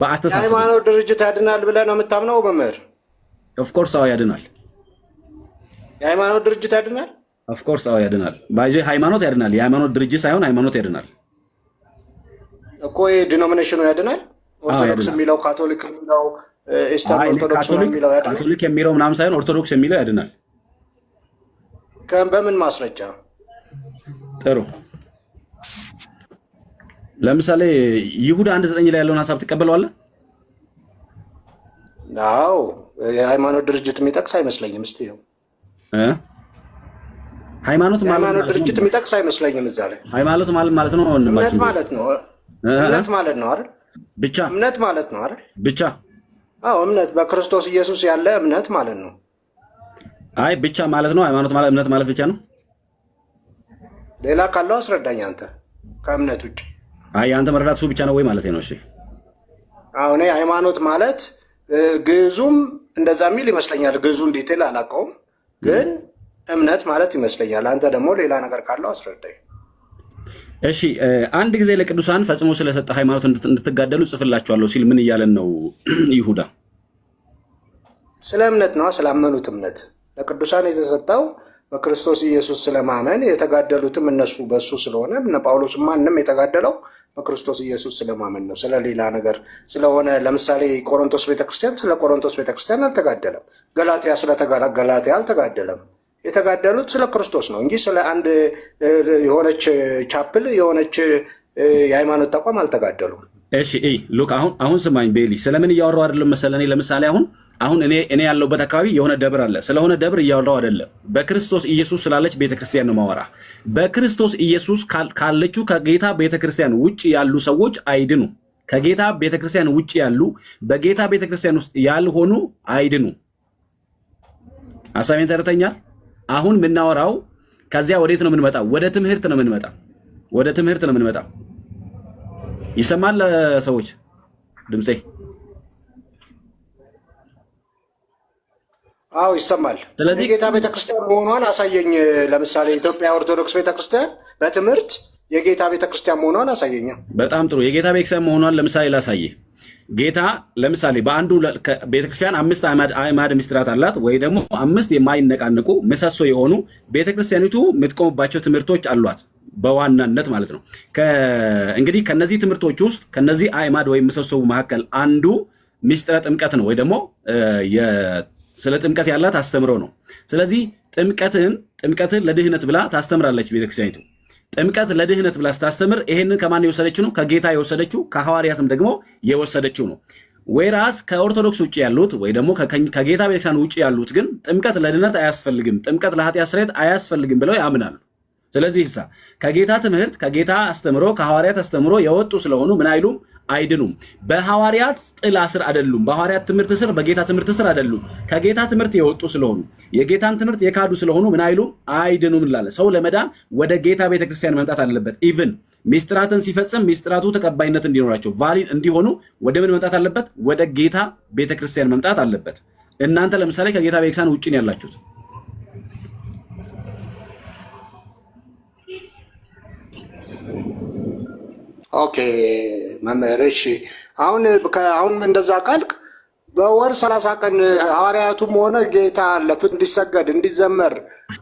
በአስተሳሰብ የሃይማኖት ድርጅት ያድናል ብለህ ነው የምታምነው መምህር? ኦፍ ኮርስ አዎ ያድናል። የሃይማኖት ድርጅት ያድናል? ኦፍ ኮርስ አዎ ያድናል። ባይዘ ሃይማኖት ያድናል። የሃይማኖት ድርጅት ሳይሆን ሃይማኖት ያድናል እኮ። ዲኖሚኔሽኑ ያድናል። ኦርቶዶክስ የሚለው ካቶሊክ የሚለው ኢስተርን ኦርቶዶክስ የሚለው ያድናል። ካቶሊክ የሚለው ምናምን ሳይሆን ኦርቶዶክስ የሚለው ያድናል። በምን ማስረጃ? ጥሩ ለምሳሌ ይሁዳ 1:9 ላይ ያለውን ሐሳብ ትቀበለዋለህ? አዎ የሃይማኖት ድርጅት የሚጠቅስ አይመስለኝም። እስቲ ነው ሃይማኖት ድርጅት የሚጠቅስ አይመስለኝም። እዛ ላይ ሃይማኖት ማለት ነው እምነት ማለት ነው። እምነት ማለት ነው አይደል? ብቻ እምነት ማለት ነው አይደል? ብቻ አዎ እምነት በክርስቶስ ኢየሱስ ያለ እምነት ማለት ነው። አይ ብቻ ማለት ነው። ሃይማኖት ማለት እምነት ማለት ብቻ ነው። ሌላ ካለው አስረዳኝ አንተ ከእምነት ውጭ። አይ አንተ መረዳት እሱ ብቻ ነው ወይ ማለት ነው? እሺ አሁን ሃይማኖት ማለት ግዕዙም እንደዛ የሚል ይመስለኛል። ግዕዙን ዲቴል አላውቀውም፣ ግን እምነት ማለት ይመስለኛል። አንተ ደግሞ ሌላ ነገር ካለው አስረዳኝ። እሺ አንድ ጊዜ ለቅዱሳን ፈጽሞ ስለሰጠ ሃይማኖት እንድትጋደሉ ጽፍላችኋለሁ ሲል ምን እያለን ነው ይሁዳ? ስለ እምነት ነው፣ ስላመኑት እምነት ለቅዱሳን የተሰጠው በክርስቶስ ኢየሱስ ስለማመን የተጋደሉትም እነሱ በሱ ስለሆነ እነ ጳውሎስ ማንም የተጋደለው በክርስቶስ ኢየሱስ ስለማመን ነው። ስለሌላ ነገር ስለሆነ ለምሳሌ ቆሮንቶስ ቤተክርስቲያን ስለ ቆሮንቶስ ቤተክርስቲያን አልተጋደለም። ገላትያ ስለተጋላ ገላትያ አልተጋደለም። የተጋደሉት ስለ ክርስቶስ ነው እንጂ ስለ አንድ የሆነች ቻፕል የሆነች የሃይማኖት ተቋም አልተጋደሉም። እሺ ሉክ አሁን ስማኝ ቤሊ፣ ስለምን እያወራው አይደለም መሰለኝ። ለምሳሌ አሁን እኔ ያለሁበት አካባቢ የሆነ ደብር አለ። ስለሆነ ደብር እያወራው አይደለም። በክርስቶስ ኢየሱስ ስላለች ቤተክርስቲያን ነው ማወራ። በክርስቶስ ኢየሱስ ካለችው ከጌታ ቤተክርስቲያን ውጭ ያሉ ሰዎች አይድኑ። ከጌታ ቤተክርስቲያን ውጭ ያሉ በጌታ ቤተክርስቲያን ውስጥ ያልሆኑ አይድኑ። ሐሳቤን ተረተኛል። አሁን የምናወራው ከዚያ ወዴት ነው የምንመጣው? ወደ ትምህርት ነው የምንመጣው። ወደ ትምህርት ነው የምንመጣው። ይሰማል ሰዎች ድምጼ? አዎ ይሰማል። ስለዚህ የጌታ ቤተክርስቲያን መሆኗን አሳየኝ። ለምሳሌ ኢትዮጵያ ኦርቶዶክስ ቤተክርስቲያን በትምህርት የጌታ ቤተክርስቲያን መሆኗን አሳየኝ። በጣም ጥሩ። የጌታ ቤተክርስቲያን መሆኗን ለምሳሌ ላሳየ። ጌታ ለምሳሌ በአንዱ ቤተክርስቲያን 5 አዕማደ ምስጢራት አላት፣ ወይ ደግሞ 5 የማይነቃነቁ ምሰሶ የሆኑ ቤተክርስቲያኒቱ የምትቆምባቸው ትምህርቶች አሏት በዋናነት ማለት ነው። እንግዲህ ከነዚህ ትምህርቶች ውስጥ ከነዚህ አዕማድ ወይም ምሰሶ መካከል አንዱ ምስጢረ ጥምቀት ነው፣ ወይ ደግሞ ስለ ጥምቀት ያላት አስተምሮ ነው። ስለዚህ ጥምቀትን ለድህነት ብላ ታስተምራለች ቤተክርስቲያኒቱ። ጥምቀት ለድህነት ብላ ስታስተምር ይሄንን ከማን የወሰደችው ነው? ከጌታ የወሰደችው፣ ከሐዋርያትም ደግሞ የወሰደችው ነው። ወይራስ ከኦርቶዶክስ ውጭ ያሉት ወይ ደግሞ ከጌታ ቤተክርስቲያን ውጭ ያሉት ግን ጥምቀት ለድህነት አያስፈልግም፣ ጥምቀት ለኃጢአት ስርየት አያስፈልግም ብለው ያምናሉ። ስለዚህ ከጌታ ትምህርት ከጌታ አስተምሮ ከሐዋርያት አስተምሮ የወጡ ስለሆኑ ምን አይሉም? አይድኑም። በሐዋርያት ጥላ ስር አይደሉም። በሐዋርያት ትምህርት ስር በጌታ ትምህርት ስር አይደሉም። ከጌታ ትምህርት የወጡ ስለሆኑ የጌታን ትምህርት የካዱ ስለሆኑ ምን አይሉም? አይድኑም እንላለን። ሰው ለመዳን ወደ ጌታ ቤተክርስቲያን መምጣት አለበት። ኢቭን ሚስጥራትን ሲፈጽም ሚስጥራቱ ተቀባይነት እንዲኖራቸው ቫሊድ እንዲሆኑ ወደ ምን መምጣት አለበት? ወደ ጌታ ቤተክርስቲያን መምጣት አለበት። እናንተ ለምሳሌ ከጌታ ቤተክርስቲያን ውጭ ነው ያላችሁት። ኦኬ መምህር፣ እሺ አሁን እንደዛ ካልክ በወር 30 ቀን ሐዋርያቱም ሆነ ጌታ ለፍት እንዲሰገድ እንዲዘመር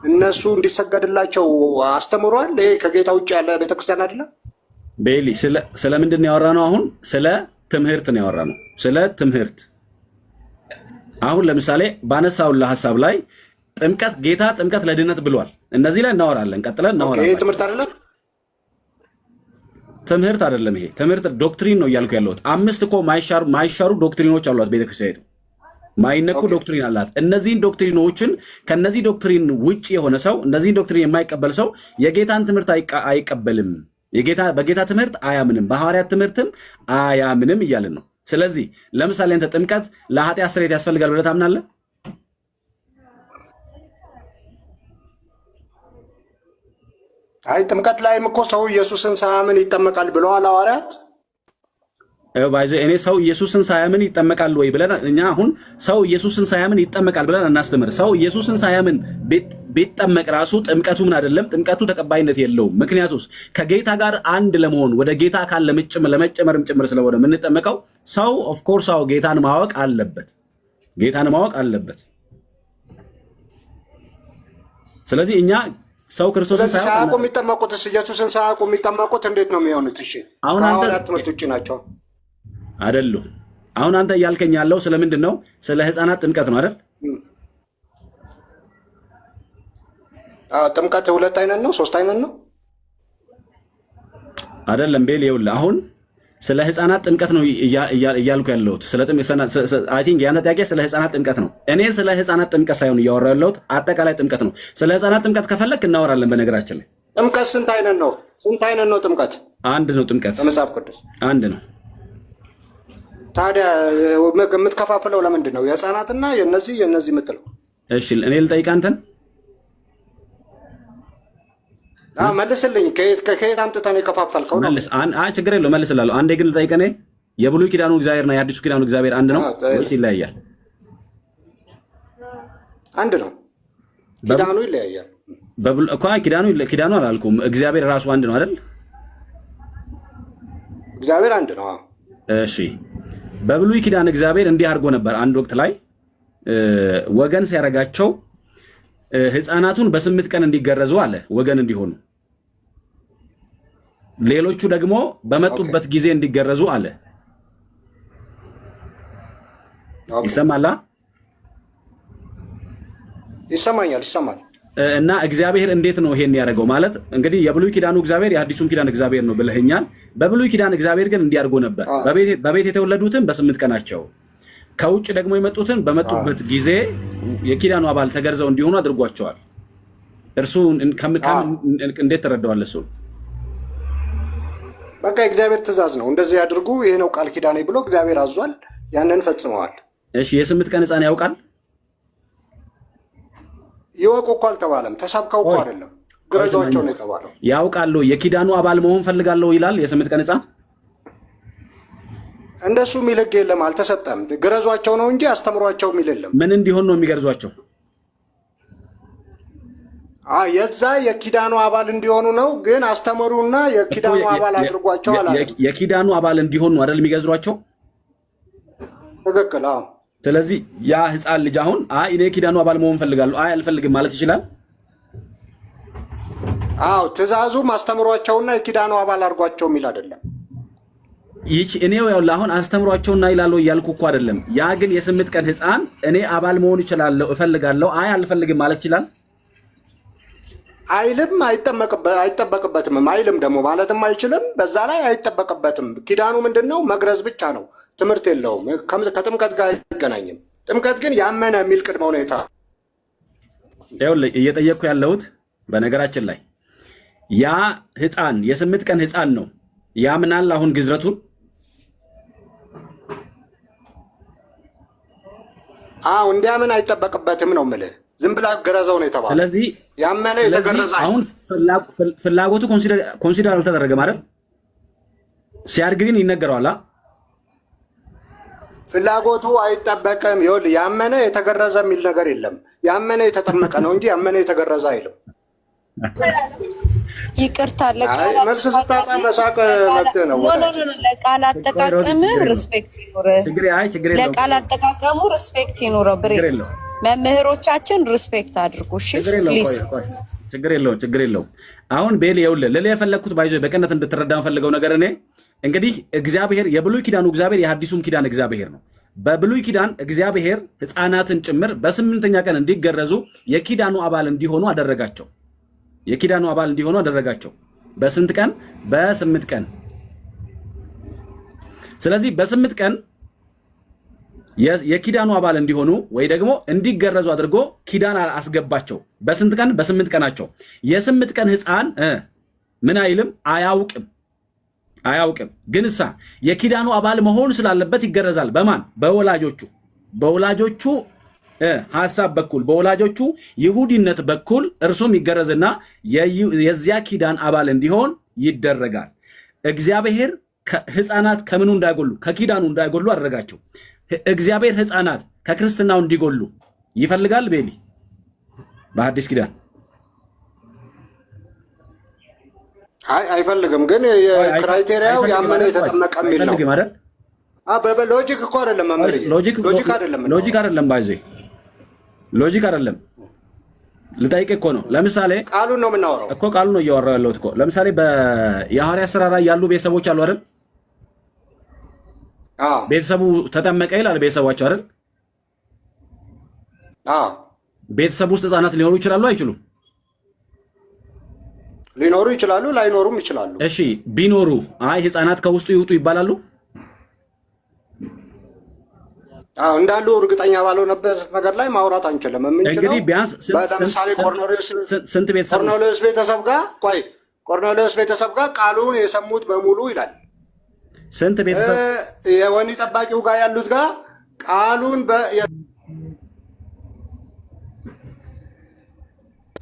እነሱ እንዲሰገድላቸው አስተምሯል። ይሄ ከጌታ ውጭ ያለ ቤተክርስቲያን አይደለም። ቤሊ ስለምንድን ነው ያወራነው? አሁን ስለ ትምህርት ነው ያወራነው። ስለ ትምህርት አሁን ለምሳሌ ባነሳውላ ሐሳብ ላይ ጌታ ጥምቀት ለድህነት ብሏል። እነዚህ ላይ እናወራለን። ቀጥለን እናወራለን። ይሄ ትምህርት አይደለም። ትምህርት አይደለም። ይሄ ትምህርት ዶክትሪን ነው እያልኩ ያለሁት። 5 እኮ ማይሻሩ ዶክትሪኖች አሏት ቤተክርስቲያኒቱ፣ ማይነኩ ዶክትሪን አላት። እነዚህን ዶክትሪኖችን ከነዚህ ዶክትሪን ውጭ የሆነ ሰው እነዚህን ዶክትሪን የማይቀበል ሰው የጌታን ትምህርት አይቀበልም፣ በጌታ ትምህርት አያምንም፣ በሐዋርያት ትምህርትም አያምንም እያልን ነው። ስለዚህ ለምሳሌ አንተ ጥምቀት ለኃጢአት ስርየት ያስፈልጋል ብለህ ታምናለህ? አይ ጥምቀት ላይም እኮ ሰው ኢየሱስን ሳያምን ይጠመቃል ብለዋል ሐዋርያት። ባይዘ እኔ ሰው ኢየሱስን ሳያምን ይጠመቃል ወይ ብለን እኛ አሁን ሰው ኢየሱስን ሳያምን ይጠመቃል ብለን እናስተምር። ሰው ኢየሱስን ሳያምን ቢጠመቅ ራሱ ጥምቀቱ ምን አይደለም፣ ጥምቀቱ ተቀባይነት የለውም። ምክንያቱስ ከጌታ ጋር አንድ ለመሆን ወደ ጌታ አካል ለመጨመርም ጭምር ስለሆነ የምንጠመቀው ሰው ኦፍ ኮርስ ጌታን ማወቅ አለበት፣ ጌታን ማወቅ አለበት። ስለዚህ እኛ ሰው ክርስቶስን ሳያውቁ የሚጠመቁት ኢየሱስን ሳያውቁ የሚጠመቁት እንዴት ነው የሚሆኑት? እሺ አሁን አንተ ትምህርት ውጪ ናቸው አይደሉም። አሁን አንተ እያልከኝ ያለው ስለምንድን ነው? ስለ ህፃናት ጥምቀት ነው አይደል? ጥምቀት ሁለት አይነት ነው ሶስት አይነት ነው አይደለም? ቤል ይኸውልህ አሁን ስለ ህፃናት ጥምቀት ነው እያልኩ ያለሁት። ስለ አይ ቲንክ ያንተ ጥያቄ ስለ ህፃናት ጥምቀት ነው። እኔ ስለ ህፃናት ጥምቀት ሳይሆን እያወራሁ ያለሁት አጠቃላይ ጥምቀት ነው። ስለ ህፃናት ጥምቀት ከፈለክ እናወራለን። በነገራችን ላይ ጥምቀት ስንት አይነት ነው? ስንት አይነት ነው ጥምቀት? አንድ ነው ጥምቀት በመጽሐፍ ቅዱስ አንድ ነው። ታዲያ የምትከፋፍለው ለምንድን ነው? የህፃናትና የነዚህ የምትለው? እሺ እኔ ልጠይቅ አንተን መልስልኝ። ከየት አምጥተህ ነው የከፋፈልከው? መልስ። ችግር የለውም መልስላለሁ። አንዴ ግን ልጠይቅ እኔ የብሉይ ኪዳኑ እግዚአብሔርና የአዲሱ ኪዳኑ እግዚአብሔር አንድ ነው ወይስ ይለያያል? አንድ ነው። ኪዳኑ ይለያያል። ኪዳኑ አላልኩም። እግዚአብሔር ራሱ አንድ ነው አይደል? እግዚአብሔር አንድ ነው። እሺ በብሉይ ኪዳን እግዚአብሔር እንዲህ አድርጎ ነበር። አንድ ወቅት ላይ ወገን ሲያረጋቸው ህፃናቱን በ8 ቀን እንዲገረዙ አለ፣ ወገን እንዲሆኑ። ሌሎቹ ደግሞ በመጡበት ጊዜ እንዲገረዙ አለ። ይሰማላ? ይሰማል። እና እግዚአብሔር እንዴት ነው ይሄን ያደረገው? ማለት እንግዲህ የብሉይ ኪዳኑ እግዚአብሔር የሐዲሱም ኪዳን እግዚአብሔር ነው ብለኸኛል። በብሉይ ኪዳን እግዚአብሔር ግን እንዲያርጎ ነበር። በቤት የተወለዱትን በ8 ቀናቸው፣ ከውጭ ደግሞ የመጡትን በመጡበት ጊዜ የኪዳኑ አባል ተገርዘው እንዲሆኑ አድርጓቸዋል። እርሱ እንዴት ተረዳዋል? እሱ በቃ እግዚአብሔር ትእዛዝ ነው። እንደዚህ ያድርጉ፣ ይሄ ነው ቃል ኪዳኔ ብሎ እግዚአብሔር አዟል። ያንን ፈጽመዋል። እሺ የ8 ቀን ህፃን ያውቃል? ይወቁ እኮ አልተባለም። ተሰብከው እኮ አይደለም፣ ግረዟቸው ነው የተባለው። ያውቃሉ። የኪዳኑ አባል መሆን ፈልጋለሁ ይላል የ8 ቀን ህፃን። እንደሱ የሚል ህግ የለም፣ አልተሰጠም። ግረዟቸው ነው እንጂ አስተምሯቸው የሚል የለም። ምን እንዲሆን ነው የሚገርዟቸው? የዛ የኪዳኑ አባል እንዲሆኑ ነው። ግን አስተምሩና የኪዳኑ አባል አድርጓቸው አላለም። የኪዳኑ አባል እንዲሆኑ አይደል የሚገዝሯቸው? ትክክል። ስለዚህ ያ ህፃን ልጅ አሁን እኔ የኪዳኑ አባል መሆን ፈልጋለሁ አልፈልግም ማለት ይችላል? ትእዛዙ አስተምሯቸውና የኪዳኑ አባል አድርጓቸው የሚል አይደለም። እኔው ያው አሁን አስተምሯቸውና ይላል እያልኩ እኮ አይደለም። ያ ግን የ8 ቀን ህፃን እኔ አባል መሆን እችላለሁ እፈልጋለሁ አልፈልግም ማለት ይችላል? አይልም። አይጠበቅበትም። አይልም ደግሞ ማለትም አይችልም። በዛ ላይ አይጠበቅበትም። ኪዳኑ ምንድነው? መግረዝ ብቻ ነው። ትምህርት የለውም። ከጥምቀት ጋር አይገናኝም። ጥምቀት ግን ያመነ የሚል ቅድመ ሁኔታ እየጠየቅኩ ያለሁት። በነገራችን ላይ ያ ህፃን የ8 ቀን ህፃን ነው ያምናል አሁን ግዝረቱን? እንዲያምን አይጠበቅበትም ነው የምልህ። ዝም ብላ ገረዘው ነው የተባለው። ስለዚህ ያመነ የተገረዘ አሁን ፍላጎቱ ኮንሲደር አልተደረገም አይደል? ሲያድግ ግን ይነገረዋል። ፍላጎቱ አይጠበቅም። ይኸውልህ ያመነ የተገረዘ የሚል ነገር የለም። ያመነ የተጠመቀ ነው እንጂ ያመነ የተገረዘ አይልም። ይቅርታ መልስ ስታጣ መሳቅ መብትህ ነው። ለቃል አጠቃቀም ሪስፔክት ይኑር። ለቃል አጠቃቀሙ ሪስፔክት ይኑረው። ብሬ መምህሮቻችን ሪስፔክት አድርጉ። እሺ ፕሊዝ። ችግር የለውም። አሁን ቤል ይኸውልህ ልልህ የፈለግኩት ባይዞ በቀነት እንድትረዳ የምፈልገው ነገር እኔ እንግዲህ እግዚአብሔር የብሉይ ኪዳኑ እግዚአብሔር የሐዲሱም ኪዳን እግዚአብሔር ነው። በብሉይ ኪዳን እግዚአብሔር ህፃናትን ጭምር በ8ኛ ቀን እንዲገረዙ የኪዳኑ አባል እንዲሆኑ አደረጋቸው። የኪዳኑ አባል እንዲሆኑ አደረጋቸው። በስንት ቀን? በ8 ቀን። ስለዚህ በ8 ቀን የኪዳኑ አባል እንዲሆኑ ወይ ደግሞ እንዲገረዙ አድርጎ ኪዳን አስገባቸው። በስንት ቀን? በ8 ቀናቸው። የ8 ቀን ህፃን ምን አይልም፣ አያውቅም። ግን የኪዳኑ አባል መሆን ስላለበት ይገረዛል። በማን? በወላጆቹ ሐሳብ በኩል በወላጆቹ ይሁዲነት በኩል እርሱም ይገረዝና የዚያ ኪዳን አባል እንዲሆን ይደረጋል። እግዚአብሔር ህፃናት ከምኑ እንዳይጎሉ ከኪዳኑ እንዳይጎሉ አደረጋቸው። እግዚአብሔር ህፃናት ከክርስትናው እንዲጎሉ ይፈልጋል ቤሊ በአዲስ ኪዳን አይፈልግም። ግን የክራይቴሪያው ያመነ የተጠመቀ የሚል ነው አይደል? ሎጂክ እኮ አይደለም መምህር፣ ሎጂክ አይደለም ባይዘ ሎጂክ አይደለም። ልጠይቅ እኮ ነው። ለምሳሌ ቃሉን ነው የምናወራው እኮ ቃሉን ነው እያወራው ያለሁት እኮ። ለምሳሌ የሐዋርያት ሥራ ላይ ያሉ ቤተሰቦች አሉ አይደል? ቤተሰቡ ተጠመቀ ይላል ቤተሰባቸው አይደል? ቤተሰብ ውስጥ ህፃናት ሊኖሩ ይችላሉ አይችሉም? ሊኖሩ ይችላሉ፣ ላይኖሩም ይችላሉ። እሺ ቢኖሩ አይ ህፃናት ከውስጡ ይውጡ ይባላሉ? እንዳሉ እርግጠኛ ባልሆነበት ነገር ላይ ማውራት አንችልም። እንግዲህ ቢያንስ ለምሳሌ ቆርኔሌዎስ ቤተሰብ ጋር ቃሉን የሰሙት በሙሉ ይላል። ስንት ቤተሰብ? የወህኒ ጠባቂው ጋር ያሉት ጋር ቃሉን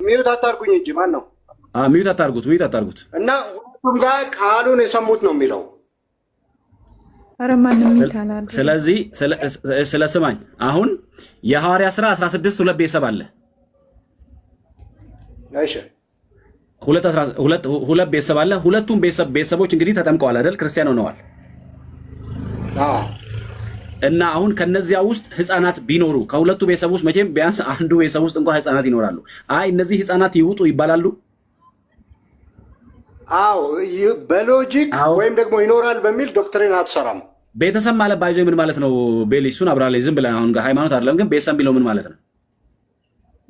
ሚዩት አታርጉኝ እንጂ ማን ነው? ሚዩት አታርጉት እና ሁሉም ጋር ቃሉን የሰሙት ነው የሚለው። ስለዚህ ስለስማኝ አሁን የሐዋርያ ሥራ 16 ሁለት ቤተሰብ አለ። እሺ ሁለት ቤተሰብ አለ። ሁለቱም ቤተሰቦች እንግዲህ ተጠምቀዋል አይደል? ክርስቲያን ሆነዋል። እና አሁን ከነዚያ ውስጥ ህፃናት ቢኖሩ ከሁለቱ ቤተሰብ ውስጥ መቼም ቢያንስ አንዱ ቤተሰብ ውስጥ እንኳን ህፃናት ይኖራሉ። አይ እነዚህ ህፃናት ይውጡ ይባላሉ? በሎጂክ ወይም ደግሞ ይኖራል በሚል ዶክትሪን አትሰራም። ቤተሰብ ማለት ባይዞ ምን ማለት ነው? ቤሊ እሱን አብራለሁ። ዝም ብለህ አሁን ሃይማኖት አይደለም ግን ቤተሰብ ቢለው ምን ማለት ነው?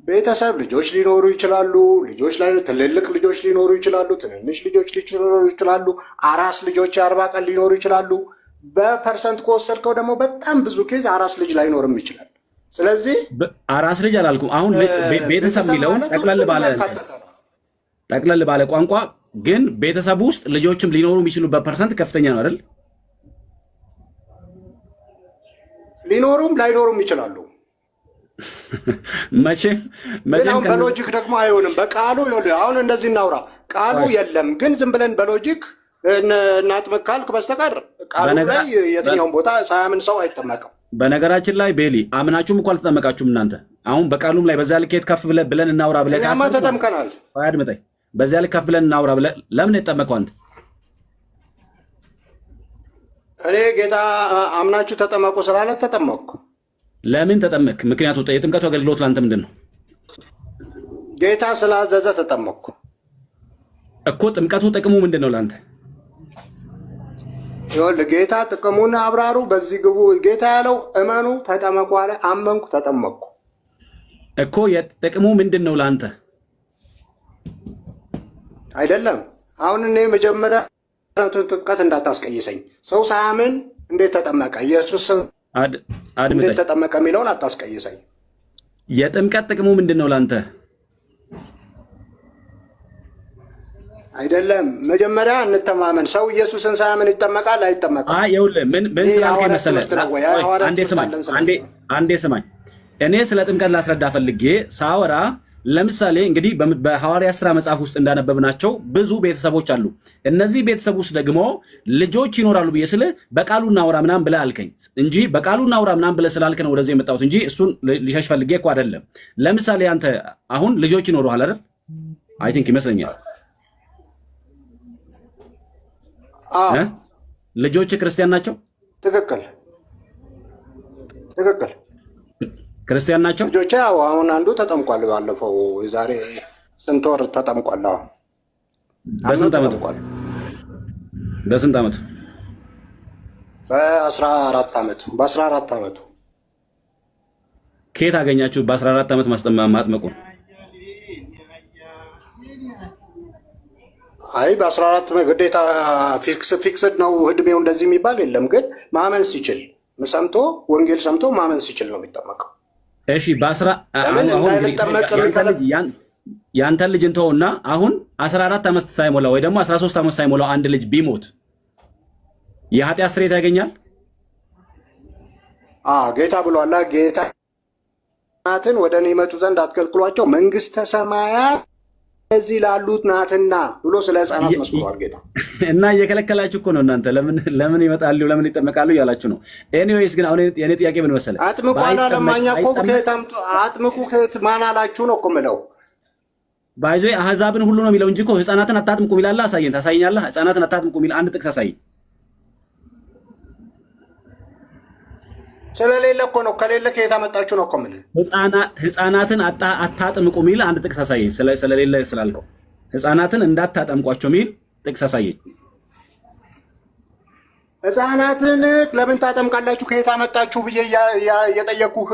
ቤተሰብ ልጆች ሊኖሩ ይችላሉ። ልጆች ላይ ትልልቅ ልጆች ሊኖሩ ይችላሉ። ትንንሽ ልጆች ሊኖሩ ይችላሉ። አራስ ልጆች 40 ቀን ሊኖሩ ይችላሉ። በፐርሰንት ከወሰድከው ደግሞ በጣም ብዙ ኬዝ አራስ ልጅ ላይኖርም ይችላል። ስለዚህ አራስ ልጅ አላልኩም። አሁን ቤተሰብ የሚለውን ጠቅለል ባለ ቋንቋ ግን ቤተሰብ ውስጥ ልጆችም ሊኖሩ የሚችሉበት ፐርሰንት ከፍተኛ ነው አይደል? ሊኖሩም ላይኖሩም ይችላሉ። መቼም በሎጂክ ደግሞ አይሆንም። በቃሉ አሁን እንደዚህ እናውራ። ቃሉ የለም ግን ዝም ብለን በሎጂክ እናጥምቅ ካልክ በስተቀር ቃሉ ላይ የትኛውን ቦታ ሳያምን ሰው አይጠመቅም። በነገራችን ላይ ቤሊ አምናችሁም እኮ አልተጠመቃችሁም እናንተ። አሁን በቃሉም ላይ በዛ ልኬት ከፍ ብለን እናውራ ብለህ እኛማ ተጠምቀናል። አድምጠኝ። በዚያ ልክ ከፍ ብለን እናውራ ብለህ ለምን የተጠመቀው አንተ? እኔ ጌታ አምናችሁ ተጠመቁ ስላለ ተጠመቅኩ። ለምን ተጠመቅ? ምክንያቱ የጥምቀቱ አገልግሎት ለአንተ ምንድን ነው? ጌታ ስላዘዘ ተጠመቅኩ እኮ። ጥምቀቱ ጥቅሙ ምንድን ነው ለአንተ? ይኸውልህ ጌታ ጥቅሙን አብራሩ፣ በዚህ ግቡ። ጌታ ያለው እመኑ ተጠመቁ አለ። አመንኩ ተጠመቅኩ እኮ። የጥቅሙ ምንድን ነው ለአንተ? አይደለም አሁን እኔ መጀመሪያ ጥምቀት እንዳታስቀይሰኝ። ሰው ሳያምን እንዴት ተጠመቀ? ኢየሱስ እንዴት ተጠመቀ የሚለውን አታስቀይሰኝ። የጥምቀት ጥቅሙ ምንድን ነው ለአንተ? አይደለም መጀመሪያ እንተማመን። ሰው ኢየሱስን ሳያምን ይጠመቃል አይጠመቅም? ይኸውልህ ምን ስላልከኝ መሰለህ፣ አንዴ ስማኝ። እኔ ስለ ጥምቀት ላስረዳ ፈልጌ ሳወራ ለምሳሌ እንግዲህ በሐዋርያት ሥራ መጽሐፍ ውስጥ እንዳነበብናቸው ብዙ ቤተሰቦች አሉ። እነዚህ ቤተሰብ ውስጥ ደግሞ ልጆች ይኖራሉ ብዬ ስልህ በቃሉ እናውራ ምናምን ብለህ አልከኝ እንጂ በቃሉ እናውራ ምናምን ብለህ ስላልክ ነው ወደዚህ የመጣሁት እንጂ እሱን ሊሸሽ ፈልጌ እኮ አይደለም። ለምሳሌ አንተ አሁን ልጆች ይኖሩሃል አይደል? አይ ቲንክ ይመስለኛል። ልጆች ክርስቲያን ናቸው? ትክክል ክርስቲያን ናቸው ልጆቼ። አሁን አንዱ ተጠምቋል። ባለፈው ዛሬ ስንት ወር ተጠምቋል? በስንት ዓመቱ? በ14 ዓመቱ። በ14 ዓመቱ ከየት አገኛችሁ? በ14 ዓመት ማጥመቁን? አይ በ14 ግዴታ ፊክስድ ነው እድሜው እንደዚህ የሚባል የለም። ግን ማመን ሲችል ሰምቶ ወንጌል ሰምቶ ማመን ሲችል ነው የሚጠመቀው። እሺ ያንተን ልጅ እንተውና አሁን 14 ዓመት ሳይሞላው ወይ ደግሞ 13 ዓመት ሳይሞላው አንድ ልጅ ቢሞት የኃጢአት ስርየት ያገኛል? ጌታ ብሏላ። ጌታትን ወደ እኔ ይመጡ ዘንድ አትከልክሏቸው፣ መንግስተ ሰማያት እዚህ ላሉት ናትና ብሎ ስለ ሕፃናት መስክሯል ጌታ። እና እየከለከላችሁ እኮ ነው እናንተ ለምን ይመጣሉ ለምን ይጠመቃሉ እያላችሁ ነው። ኤኒዌይስ ግን አሁን የኔ ጥያቄ ምን መሰለህ? አጥምቁ አላለማኛ እኮ አጥምቁ ማን አላችሁ ነው እኮ የምለው። ባይዞ አህዛብን ሁሉ ነው የሚለው እንጂ እኮ ሕፃናትን አታጥምቁ የሚላል። አሳየን፣ ታሳየኛለህ? ሕፃናትን አታጥምቁ የሚል አንድ ጥቅስ አሳየኝ። ስለሌለ እኮ ነው። ከሌለ ከየት አመጣችሁ ነው እኮ የምልህ። ሕፃናትን አታጥምቁ የሚል አንድ ጥቅስ አሳየኝ። ስለሌለ ስላልከው ሕፃናትን እንዳታጠምቋቸው የሚል ጥቅስ አሳየኝ። ሕፃናትን ለምን ታጠምቃላችሁ ከየት አመጣችሁ ብዬ የጠየኩህ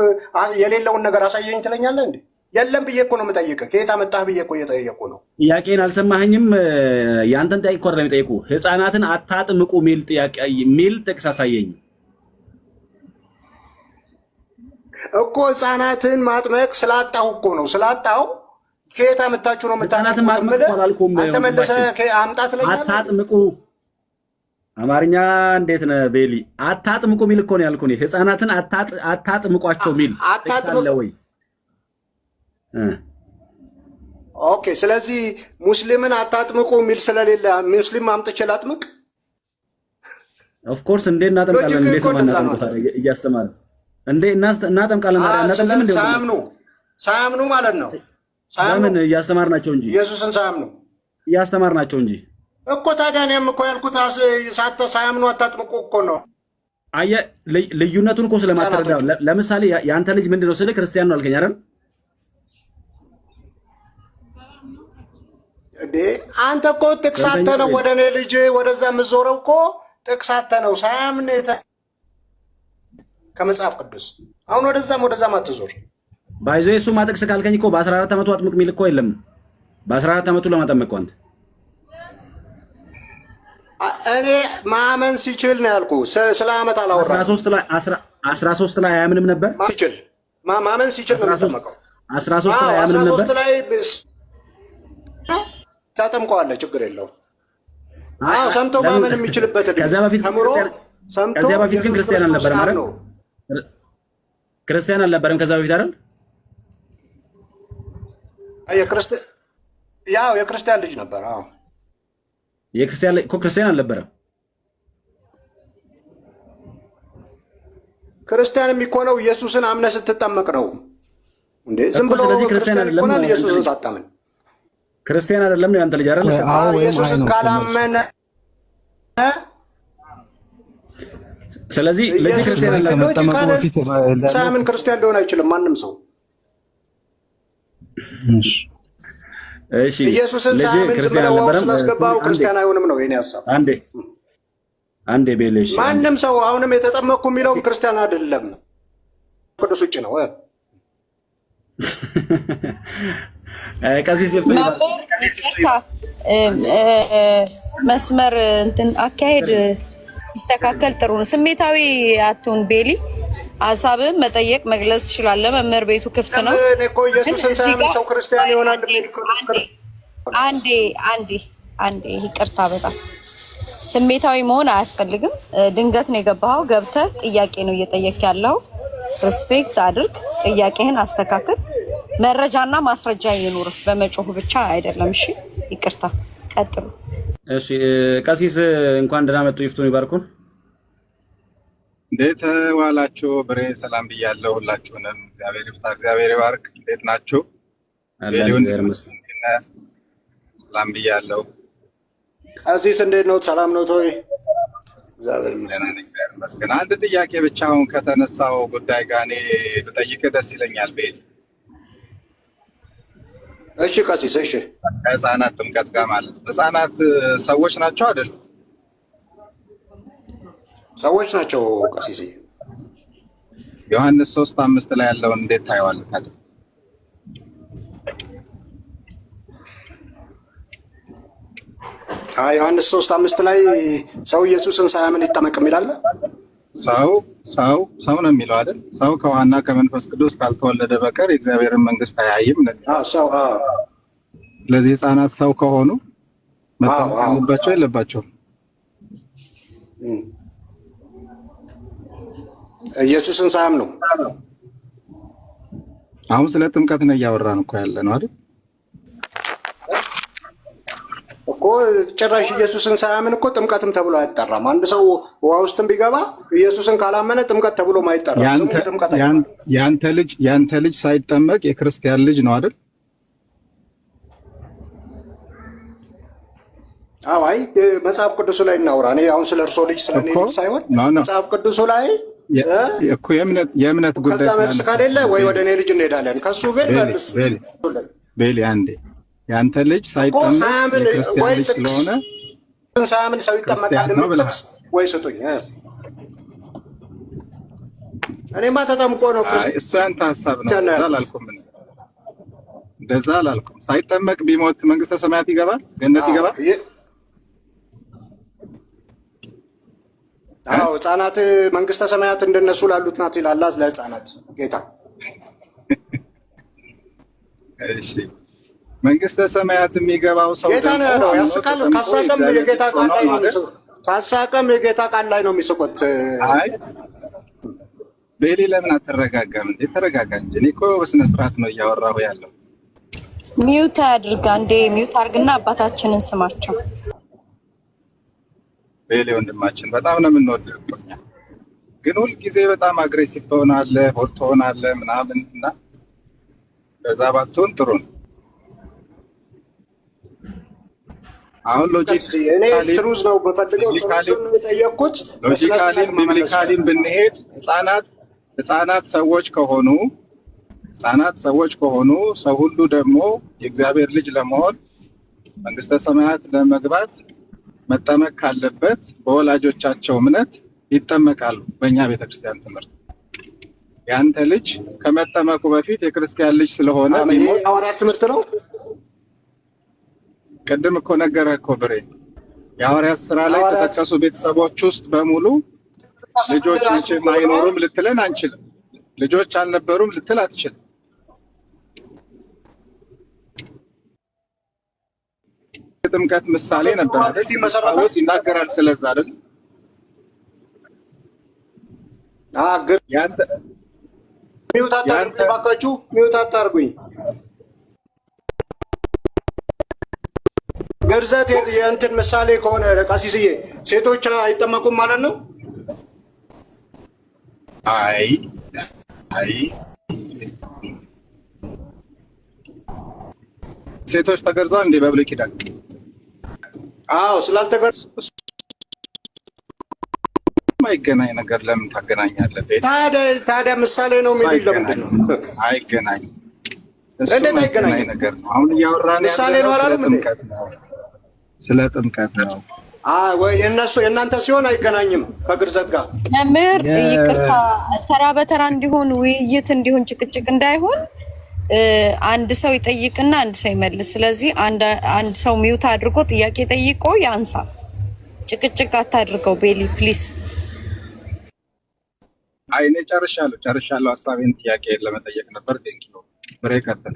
የሌለውን ነገር አሳየኝ ትለኛለህ እንዴ? የለም ብዬ እኮ ነው የምጠይቅህ። ከየት አመጣህ ብዬ እኮ እየጠየኩ ነው። ጥያቄን አልሰማኸኝም? ያንተን ጥያቄ እኮ አይደለም የጠየኩህ። ሕፃናትን አታጥምቁ የሚል ጥቅስ አሳየኝ እኮ። ሕፃናትን ማጥመቅ ስላጣሁ እኮ ነው። ስላጣሁ ከየት አመጣችሁ ነው የምታጠምቁት? አንተ መልሰህ አምጣ ትለኛለህ። አታጥምቁ አማርኛ እንዴት ነህ ቤሊ? አታጥምቁ የሚል እኮ ነው ያልኩህ። ሕፃናትን አታጥምቋቸው የሚል ጥቅስ አለ ወይ? ኦኬ። ስለዚህ ሙስሊምን አታጥምቁ የሚል ስለሌለ ሙስሊም አምጥቼ ላጥምቅ? ኦፍ ኮርስ እንዴ እናጠምቃለን። እንዴት ማናጠምቁ እያስተማረ እንዴ እናጠምቃለን። ሳያምኑ ማለት ነው። ለምን እያስተማርናቸው እንጂ ኢየሱስን ሳያምኑ እያስተማርናቸው እንጂ እኮ። ታዲያ እኔም እኮ ያልኩት ሳያምኑ አታጥምቁ እኮ ነው። አየህ ልዩነቱን እኮ ስለማትረዳው። ለምሳሌ የአንተ ልጅ ምንድን ነው ስልህ ክርስቲያን ነው አልከኝ አይደል? አንተ እኮ ጥቅስ አተህ ነው ወደ እኔ ልጅ ወደዛ የምዞረው እኮ ጥቅስ አተህ ነው። ሳያምን ከመጽሐፍ ቅዱስ አሁን ወደዛም አትዞር። ባይዞ እሱማ ጥቅስ ካልከኝ እኮ በ14 ዓመቱ አጥምቅ የሚል እኮ የለም። በ14 ዓመቱ ለማጠመቅ እኮ አንተ እኔ ማመን ሲችል ነው ያልኩህ። ስለ ዓመት አላወራም። 13 ላይ አያምንም ነበር። ማመን ሲችል ነው የሚጠመቀው። 13 ላይ አያምንም ነበር። 13 ላይ ታጠምቀዋለህ፣ ችግር የለውም። አዎ ሰምቶ ማመን የሚችልበት ከዚያ በፊት ግን ክርስቲያን አልነበረም አይደል? ክርስቲያን አልነበረም ከዛ በፊት አይደል? የክርስቲያን ልጅ ነበር። አዎ ክርስቲያን አልነበረም። ክርስቲያን የሚኮነው ኢየሱስን አምነህ ስትጠመቅ ነው እንዴ? ዝም ብሎ ክርስቲያን ይኮናል ኢየሱስን ሳታምን? ክርስቲያን አይደለም ነው ያንተ ልጅ አይደል? ኢየሱስን ካላመነ ስለዚህ ለዚህ ክርስቲያን ከመጠመቁ በፊት ሳያምን ክርስቲያን ሊሆን አይችልም ማንም ሰው። እሺ ኢየሱስን ሳያምን ዝም ብለው ስላስገባው ክርስቲያን አይሆንም ነው የኔ ሐሳብ። አንዴ ቤሌሽ ማንም ሰው አሁንም የተጠመቅኩ የሚለው ክርስቲያን አይደለም፣ ቅዱስ ውጭ ነው። ቀሲስ ይቅርታ መስመር እንትን አካሄድ ይስተካከል። ጥሩ ነው። ስሜታዊ አትሁን ቤሊ። ሀሳብህን መጠየቅ መግለጽ ትችላለህ። መምህር ቤቱ ክፍት ነው። ሰው ክርስቲያን ይሆናል። አንዴ ይቅርታ፣ በጣም ስሜታዊ መሆን አያስፈልግም። ድንገት ነው የገባኸው። ገብተህ ጥያቄ ነው እየጠየቅ ያለው። ሪስፔክት አድርግ፣ ጥያቄህን አስተካክል። መረጃና ማስረጃ ይኑር፣ በመጮህ ብቻ አይደለም። እሺ፣ ይቅርታ፣ ቀጥሉ። እሺ፣ ቀሲስ እንኳን ደህና መጡ። ይፍቱን ይባርኩን። እንዴት ዋላችሁ? ብሬ ሰላም ብያለሁ ሁላችሁንም። እግዚአብሔር ይፍታ፣ እግዚአብሔር ይባርክ። እንዴት ናችሁ? ሰላም ብያለሁ። ቀሲስ እንዴት ነው? ሰላም ነው ቶይ? እግዚአብሔር ይመስገን። አንድ ጥያቄ ብቻ አሁን ከተነሳው ጉዳይ ጋር እኔ ብጠይቅህ ደስ ይለኛል ቤል። እሺ ቀሲስ። እሺ ከህፃናት ጥምቀት ጋር ማለት ህፃናት ሰዎች ናቸው አይደል? ሰዎች ናቸው ቀሲስ። ዮሐንስ 3:5 ላይ ያለውን እንዴት ታየዋለህ ታዲያ? ዮሐንስ 3:5 ላይ ሰው ኢየሱስን ሳያምን ይጠመቅ የሚላል። ሰው ነው የሚለው አይደል? ሰው ከውሃና ከመንፈስ ቅዱስ ካልተወለደ በቀር የእግዚአብሔርን መንግስት አያይም ነው። ስለዚህ ህፃናት ሰው ከሆኑ መጠመቅ አለባቸው የለባቸውም? ኢየሱስን ሳያምኑ። አሁን ስለ ጥምቀት ነው እያወራን እኮ ያለ ነው አይደል? ጭራሽ ኢየሱስን ሳያምን እኮ ጥምቀትም ተብሎ አይጠራም። አንድ ሰው ውሃ ውስጥም ቢገባ ኢየሱስን ካላመነ ጥምቀት ተብሎ አይጠራም። ያንተ ልጅ ሳይጠመቅ የክርስቲያን ልጅ ነው አይደል? አይ መጽሐፍ ቅዱሱ ላይ እናውራ። እኔ አሁን ስለ እርሶ ልጅ ስለ እኔ ልጅ ሳይሆን መጽሐፍ ቅዱሱ ላይ እኮ የእምነት ጉዳይ መልስ ካደለ ወይ ወደ እኔ ልጅ እንሄዳለን። ከሱ ግን ቤሊ አንዴ ያንተ ልጅ ሳይጠመቅ የክርስቲያን ልጅ ስለሆነ ሳያምን ሰው ይጠመቃል ወይ ስጡኝ። እኔማ ተጠምቆ ነው እሱ ያንተ ሀሳብ ነው። እንደዛ አላልኩም። ሳይጠመቅ ቢሞት መንግስተ ሰማያት ይገባል? ገነት ይገባል? አዎ ህጻናት መንግስተ ሰማያት እንደነሱ ላሉት ናት ይላል ለህጻናት ጌታ። እሺ መንግስተ ሰማያት የሚገባው ሰው ጌታ ነው ያለው። ያስቃል። ካሳቀም የጌታ ቃል ላይ ነው የሚስቁት። ካሳቀም የጌታ ቃል ላይ ነው የሚስቁት። አይ ቤሊ ለምን አትረጋጋም? ተረጋጋ እንጂ። እኔ እኮ በስነ ስርዓት ነው እያወራሁ ያለው። ሚውት አድርግ አንዴ፣ ሚውት አድርግና አባታችንን ስማቸው። ቤሊ ወንድማችን በጣም ነው የምንወደው እኛ፣ ግን ሁልጊዜ በጣም አግሬሲቭ ትሆናለህ፣ ሆት ትሆናለህ ምናምን እና በዛ ባትሆን ጥሩ ነው። አሁን ትሩዝ ነው በፈልገው የጠየቅኩት። ቢብሊካሊም ብንሄድ ህፃናት ሰዎች ከሆኑ ሰው ሁሉ ደግሞ የእግዚአብሔር ልጅ ለመሆን መንግስተ ሰማያት ለመግባት መጠመቅ ካለበት በወላጆቻቸው እምነት ይጠመቃሉ። በእኛ ቤተክርስቲያን ትምህርት ያንተ ልጅ ከመጠመቁ በፊት የክርስቲያን ልጅ ስለሆነ ሐዋርያት ትምህርት ነው። ቅድም እኮ ነገረህ እኮ ብሬ፣ የሐዋርያት ስራ ላይ የተጠቀሱ ቤተሰቦች ውስጥ በሙሉ ልጆች መቼም አይኖሩም ልትለን አንችልም። ልጆች አልነበሩም ልትል አትችልም። የጥምቀት ምሳሌ ነበር ጳውሎስ ይናገራል ስለዛ አይደል? ሚውት አታርጉኝ። ግርዘት የእንትን ምሳሌ ከሆነ ቀሲስዬ ሴቶች አይጠመቁም ማለት ነው? አይ ሴቶች ተገርዘዋል እንዴ በብሉይ ኪዳን? አዎ ስላልተገረዙ ማይገናኝ ነገር ለምን ታገናኛለህ? ታዲያ ምሳሌ ነው የሚሉኝ ለምንድን ነው? አይገናኝም። እንዴት አይገናኝም? ነገር ነው አሁን እያወራን ምሳሌ ነው አላለም እንዴ? ስለ ጥምቀት ነው። ወይ የእናንተ ሲሆን አይገናኝም ከግርዘት ጋር። መምህር ይቅርታ፣ ተራ በተራ እንዲሆን ውይይት እንዲሆን ጭቅጭቅ እንዳይሆን አንድ ሰው ይጠይቅና አንድ ሰው ይመልስ። ስለዚህ አንድ ሰው ሚውት አድርጎ ጥያቄ ጠይቆ ያንሳ። ጭቅጭቅ አታድርገው ቤሊ ፕሊስ። አይ እኔ ጨርሻለሁ ሀሳቤን። ጥያቄ ለመጠየቅ ነበር። ቴንኪው ብሬ ቀጥል።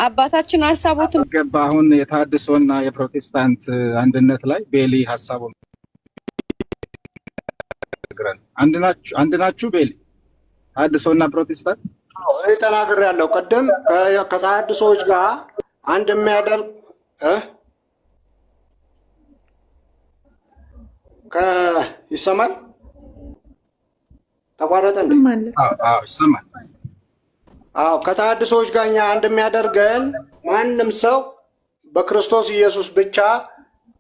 አባታችን ሀሳቦትን ገባ። አሁን የተሐድሶና የፕሮቴስታንት አንድነት ላይ ቤሊ ሀሳቡን አንድ ናችሁ ቤሊ? ተሐድሶና ፕሮቴስታንት እኔ ተናግሬያለሁ ቅድም። ከተሐድሶዎች ጋር አንድ የሚያደርግ ይሰማል? ተቋረጠ እንዴ? አዎ ይሰማል። አዎ ከተሐድሶዎች ጋር እኛ አንድ የሚያደርገን ማንም ሰው በክርስቶስ ኢየሱስ ብቻ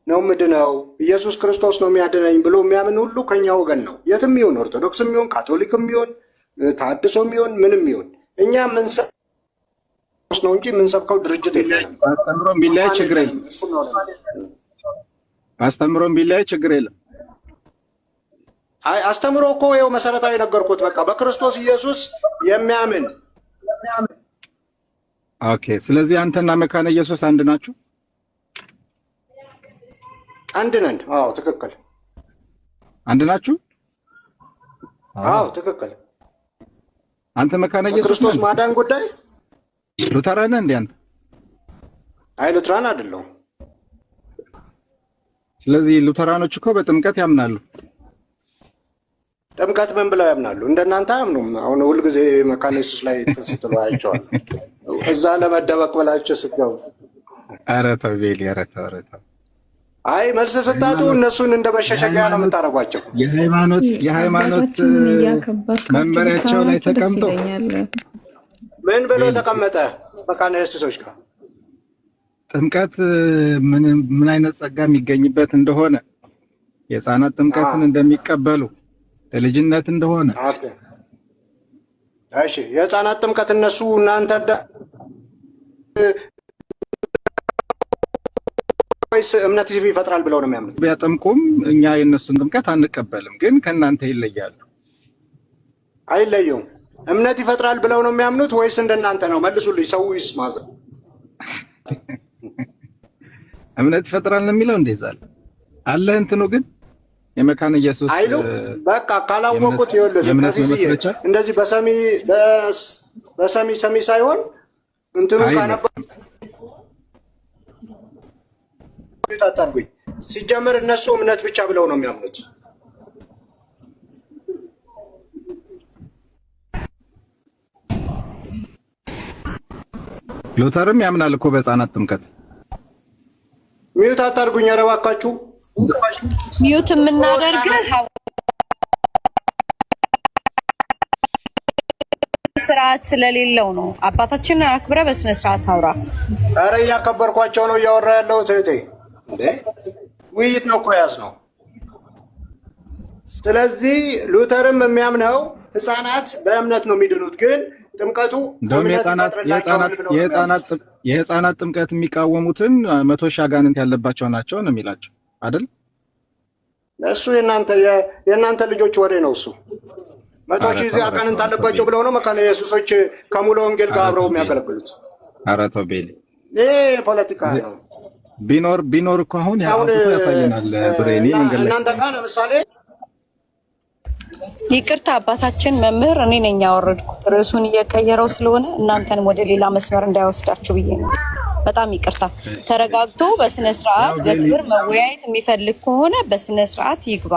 ነው ምድነው፣ ኢየሱስ ክርስቶስ ነው የሚያድነኝ ብሎ የሚያምን ሁሉ ከኛ ወገን ነው። የትም ይሁን ኦርቶዶክስም ይሁን ካቶሊክም ይሁን ተሐድሶም ይሁን ምንም ይሁን እኛ ምንሰብከው ነው እንጂ ምንሰብከው ድርጅት የለንም። አስተምሮም ቢለያይ ችግር የለም። አስተምሮም ቢለያይ ችግር የለም። አይ አስተምሮ እኮ ይኸው መሰረታዊ ነገርኩት። በቃ በክርስቶስ ኢየሱስ የሚያምን ኦኬ። ስለዚህ አንተና መካነ ኢየሱስ አንድ ናችሁ? አንድ ነን። አዎ ትክክል። አንድ ናችሁ? አዎ ትክክል። አንተ መካነ ኢየሱስ ክርስቶስ ማዳን ጉዳይ ሉተራን ነህ እንዴ አንተ? አይ ሉተራን አይደለሁም። ስለዚህ ሉተራኖች እኮ በጥምቀት ያምናሉ። ጥምቀት ምን ብለው ያምናሉ? እንደናንተ አያምኑም። አሁን ሁልጊዜ መካነ ኢየሱስ ላይ ስትሉ አይቼዋለሁ። እዛ ለመደበቅ ብላችሁ ስትገቡ። ኧረ ተው ቤሊ፣ ኧረ ተው። አይ መልስ ስታጡ እነሱን እንደ መሸሸጊያ ነው የምታረጓቸው። የሃይማኖት መመሪያቸው ላይ ተቀምጦ ምን ብሎ ተቀመጠ? መካነ ኢየሱሶች ጋር ጥምቀት ምን አይነት ጸጋ የሚገኝበት እንደሆነ የሕፃናት ጥምቀትን እንደሚቀበሉ ለልጅነት እንደሆነ። እሺ የሕፃናት ጥምቀት እነሱ እናንተ ወይስ እምነት ይፈጥራል ብለው ነው የሚያምኑት? ቢያጠምቁም እኛ የእነሱን ጥምቀት አንቀበልም፣ ግን ከእናንተ ይለያሉ። አይለዩም። እምነት ይፈጥራል ብለው ነው የሚያምኑት ወይስ እንደናንተ ነው? መልሱልኝ። ሰው ይስማዘ እምነት ይፈጥራል ነው የሚለው እንደዛል አለ። እንትኑ ግን የመካነ ኢየሱስ አይሉ በቃ ካላወቁት ይወለዝ እንደዚህ በሰሚ ሳይሆን እንትኑ ካነበ ታጣርጉኝ። ሲጀመር እነሱ እምነት ብቻ ብለው ነው የሚያምኑት። ሉተርም ያምናል እኮ በሕፃናት ጥምቀት። ሚዩት አታርጉኝ ኧረ እባካችሁ። ሚዩት የምናደርገው ስርዓት ስለሌለው ነው። አባታችንን አክብረ በስነ ስርዓት አውራ። ኧረ እያከበርኳቸው ነው እያወራ ያለው እህቴ። እንዴ ውይይት ነው እኮ ያዝነው። ስለዚህ ሉተርም የሚያምነው ሕፃናት በእምነት ነው የሚድኑት፣ ግን ጥምቀቱ እንደውም የሕፃናት ጥምቀት የሚቃወሙትን 100 ሺህ አጋንንት ያለባቸው ናቸው ነው የሚላቸው አይደል? እሱ የእናንተ ልጆች ወሬ ነው እሱ። 100 ሺህ እዚህ አጋንንት አለባቸው ብለው ነው መካነ ኢየሱሶች ከሙሉ ወንጌል ጋር አብረው የሚያገለግሉት። ኧረ ተው ቤሌ፣ ይሄ ፖለቲካ ነው። ቢኖር እኮ አሁን ያሳየናል። ብሬኒ እናንተ ጋር ለምሳሌ ይቅርታ አባታችን መምህር እኔ ነኝ ያወረድኩት፣ ርዕሱን እየቀየረው ስለሆነ እናንተንም ወደ ሌላ መስመር እንዳይወስዳችሁ ብዬ ነው። በጣም ይቅርታ። ተረጋግቶ በስነ ስርዓት በክብር መወያየት የሚፈልግ ከሆነ በስነ ስርዓት ይግባ።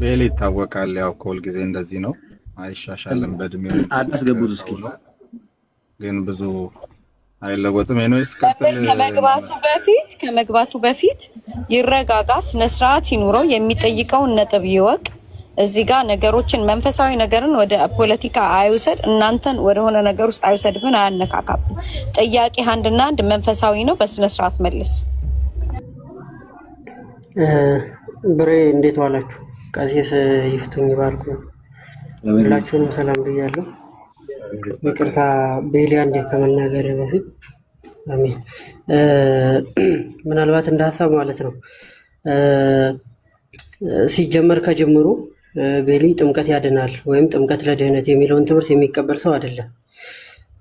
ቤሌ ይታወቃል። ያው ከሁል ጊዜ እንደዚህ ነው፣ አይሻሻልም። በእድሜው አስገቡት እስኪ ግን ብዙ አይለወጥም። ከመግባቱ በፊት ይረጋጋ፣ ስነ ስርዓት ይኑረው፣ የሚጠይቀውን ነጥብ ይወቅ። እዚህ ጋር ነገሮችን መንፈሳዊ ነገርን ወደ ፖለቲካ አይውሰድ፣ እናንተን ወደሆነ ነገር ውስጥ አይውሰድብን፣ አያነካካብን። ጥያቄ አንድና አንድ መንፈሳዊ ነው፣ በስነ ስርዓት መልስ። ብሬ እንዴት ዋላችሁ? ቀሲስ ይፍቱኝ ይባርኩ። ሁላችሁንም ሰላም ብያለሁ። ይቅርታ ቤሊ አንዴ ከመናገር በፊት አሜን። ምናልባት እንደ ሀሳብ ማለት ነው ሲጀመር ከጅምሩ ቤሊ ጥምቀት ያድናል ወይም ጥምቀት ለድህነት የሚለውን ትምህርት የሚቀበል ሰው አይደለም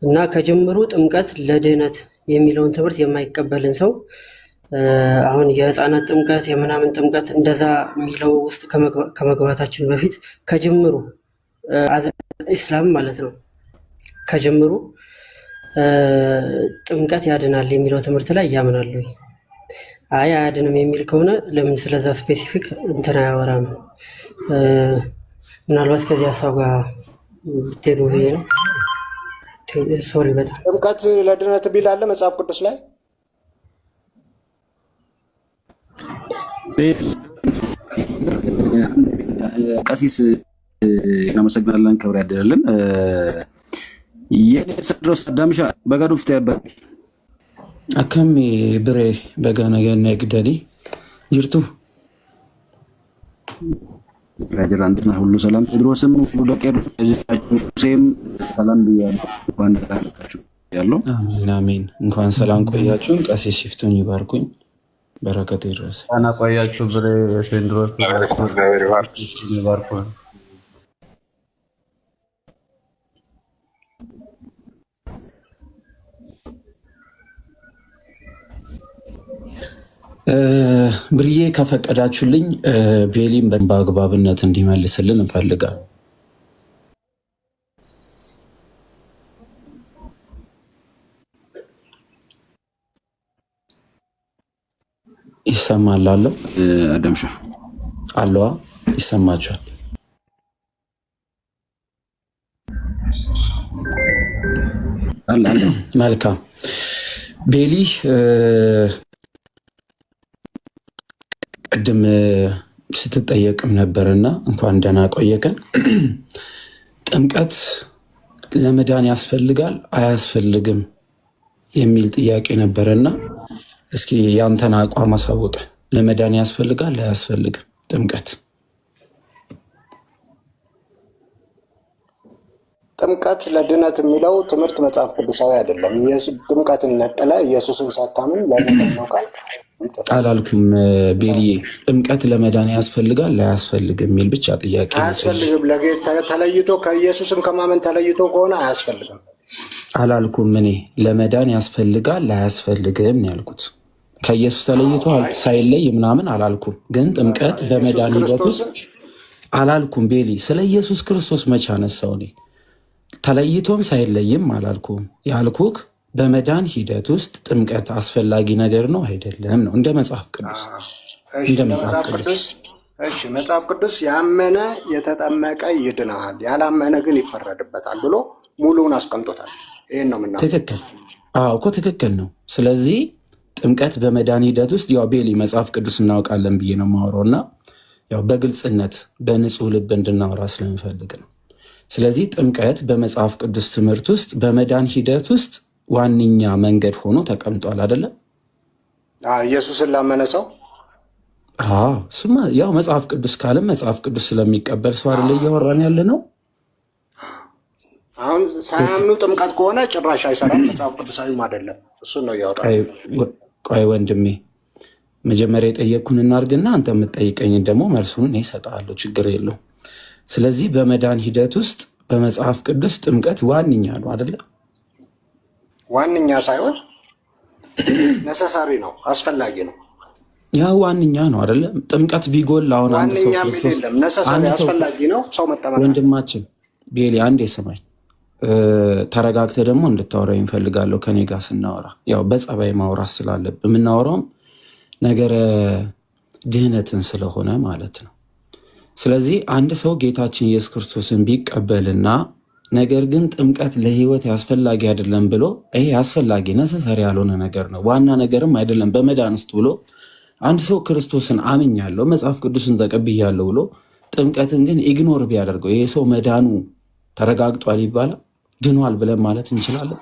እና ከጅምሩ ጥምቀት ለድህነት የሚለውን ትምህርት የማይቀበልን ሰው አሁን የሕፃናት ጥምቀት የምናምን ጥምቀት እንደዛ የሚለው ውስጥ ከመግባታችን በፊት ከጅምሩ ኢስላም ማለት ነው ከጅምሩ ጥምቀት ያድናል የሚለው ትምህርት ላይ ያምናሉ። አይ አያድንም የሚል ከሆነ ለምን ስለዛ ስፔሲፊክ እንትን አያወራም? ምናልባት ከዚህ ሀሳብ ጋር ብትሄዱ ብዬ ነው። ሶሪ በጣም ጥምቀት ለድነት ቢል አለ መጽሐፍ ቅዱስ ላይ። ቀሲስ እናመሰግናለን፣ ክብር ያደረልን። የሰድሮስ ዳምሻ በጋዱፍት ያባል አከም ብሬ በጋነገነ ግደሊ ጅርቱ ራጀራ እንደና ሁሉ ሰላም። ቴድሮስም ሁሉ ዶቄር ሴም ሰላም ብያለሁ። እንኳን ተላልካችሁ ያለው አሜን። እንኳን ሰላም ቆያችሁን። ቀሲስ ይፍቱኝ ይባርኩኝ፣ በረከት ይድረስ። አና ቆያችሁ ብሬ ቴድሮስ ይባርኩ። ብርዬ ከፈቀዳችሁልኝ ቤሊም በአግባብነት እንዲመልስልን እንፈልጋለን። ይሰማል አለው አደምሻ አለዋ ይሰማችኋል? መልካም ቤሊ ቅድም ስትጠየቅም ነበርና እንኳን ደህና ቆየከን። ጥምቀት ለመዳን ያስፈልጋል አያስፈልግም የሚል ጥያቄ ነበረና እስኪ ያንተን አቋም አሳውቀ። ለመዳን ያስፈልጋል አያስፈልግም ጥምቀት? ጥምቀት ለድነት የሚለው ትምህርት መጽሐፍ ቅዱሳዊ አይደለም። ጥምቀትን ነጥለ ኢየሱስን ሳታምን ለመዳን ነው ቃል አላልኩም ቤልዬ። ጥምቀት ለመዳን ያስፈልጋል አያስፈልግም የሚል ብቻ ጥያቄ። አያስፈልግም። ለጌታ ተለይቶ ከኢየሱስን ከማመን ተለይቶ ከሆነ አያስፈልግም አላልኩም። እኔ ለመዳን ያስፈልጋል አያስፈልግም ያልኩት ከኢየሱስ ተለይቶ ሳይለይ ምናምን አላልኩም። ግን ጥምቀት በመዳን ሂደት ውስጥ አላልኩም ቤሊ። ስለ ኢየሱስ ክርስቶስ መቼ አነሳው? እኔ ተለይቶም ሳይለይም አላልኩም። ያልኩክ በመዳን ሂደት ውስጥ ጥምቀት አስፈላጊ ነገር ነው አይደለም ነው እንደ መጽሐፍ ቅዱስ። መጽሐፍ ቅዱስ ያመነ የተጠመቀ ይድናል፣ ያላመነ ግን ይፈረድበታል ብሎ ሙሉውን አስቀምጦታል። ይህን ነው ምና ትክክል። አዎ እኮ ትክክል ነው። ስለዚህ ጥምቀት በመዳን ሂደት ውስጥ ያው ቤሊ መጽሐፍ ቅዱስ እናውቃለን ብዬ ነው የማወራው እና ያው በግልጽነት በንጹህ ልብ እንድናወራ ስለምፈልግ ነው። ስለዚህ ጥምቀት በመጽሐፍ ቅዱስ ትምህርት ውስጥ በመዳን ሂደት ውስጥ ዋነኛ መንገድ ሆኖ ተቀምጧል አይደለም? ኢየሱስን ላመነ ሰው እሱማ ያው መጽሐፍ ቅዱስ ካለም መጽሐፍ ቅዱስ ስለሚቀበል ሰው አይደለ እያወራን ያለ ነው። አሁን ሳያምኑ ጥምቀት ከሆነ ጭራሽ አይሰራም፣ መጽሐፍ ቅዱሳዊም አይደለም። እሱን ነው እያወራን። ቆይ ወንድሜ መጀመሪያ የጠየቅኩን እናድርግና አንተ የምትጠይቀኝን ደግሞ መልሱን እኔ እሰጥሃለሁ፣ ችግር የለው። ስለዚህ በመዳን ሂደት ውስጥ በመጽሐፍ ቅዱስ ጥምቀት ዋነኛ ነው አይደለም? ዋነኛ ሳይሆን ነሰሳሪ ነው፣ አስፈላጊ ነው። ያ ዋነኛ ነው አይደለም? ጥምቀት ቢጎል አሁን አንድ ሰው ነሰሳሪ አስፈላጊ ነው ሰው መጠመቅ። ወንድማችን ቤሊ አንዴ ስማኝ፣ ተረጋግተህ ደግሞ እንድታወራኝ እፈልጋለሁ። ከኔ ጋር ስናወራ ያው በጸባይ ማውራት ስላለብህ የምናወራውም ነገረ ድህነትን ስለሆነ ማለት ነው። ስለዚህ አንድ ሰው ጌታችን ኢየሱስ ክርስቶስን ቢቀበልና ነገር ግን ጥምቀት ለሕይወት አስፈላጊ አይደለም ብሎ ይሄ አስፈላጊ ነሰሰሪ ያልሆነ ነገር ነው ዋና ነገርም አይደለም በመዳን ውስጥ ብሎ አንድ ሰው ክርስቶስን አምኛለሁ መጽሐፍ ቅዱስን ተቀብያለሁ ብሎ ጥምቀትን ግን ኢግኖር ቢያደርገው ይሄ ሰው መዳኑ ተረጋግጧል ይባላል? ድኗል ብለን ማለት እንችላለን?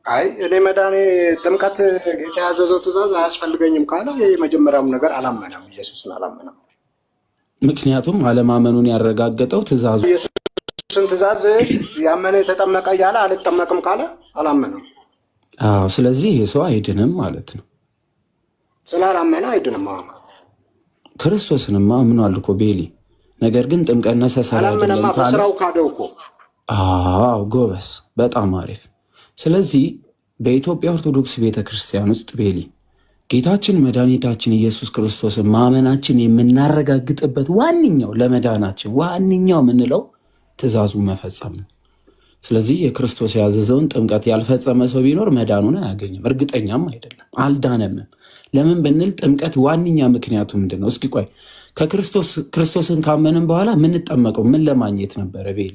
አይ እኔ መዳኔ ጥምቀት ጌታ ያዘዘው ትእዛዝ አያስፈልገኝም ካለ ይህ የመጀመሪያውም ነገር አላመነም፣ ኢየሱስን አላመነም። ምክንያቱም አለማመኑን ያረጋገጠው ትእዛዙ ኢየሱስን ትእዛዝ ያመነ የተጠመቀ እያለ አልጠመቅም ካለ አላመነም። ስለዚህ ይህ ሰው አይድንም ማለት ነው። ስላላመነ አይድንም። ክርስቶስንማ አምኗል እኮ ቤሊ። ነገር ግን ጥምቀት ነሰሰሪ አይደለም ካለ በስራው ካደው እኮ። ጎበስ፣ በጣም አሪፍ። ስለዚህ በኢትዮጵያ ኦርቶዶክስ ቤተክርስቲያን ውስጥ ቤሊ ጌታችን መድኃኒታችን ኢየሱስ ክርስቶስን ማመናችን የምናረጋግጥበት ዋነኛው ለመዳናችን ዋነኛው የምንለው ትእዛዙ መፈጸም ነው። ስለዚህ የክርስቶስ ያዘዘውን ጥምቀት ያልፈጸመ ሰው ቢኖር መዳኑን አያገኝም፣ እርግጠኛም አይደለም፣ አልዳነምም። ለምን ብንል ጥምቀት ዋነኛ ምክንያቱ ምንድን ነው? እስኪ ቆይ ክርስቶስን ካመንን በኋላ የምንጠመቀው ምን ለማግኘት ነበረ ቤሊ?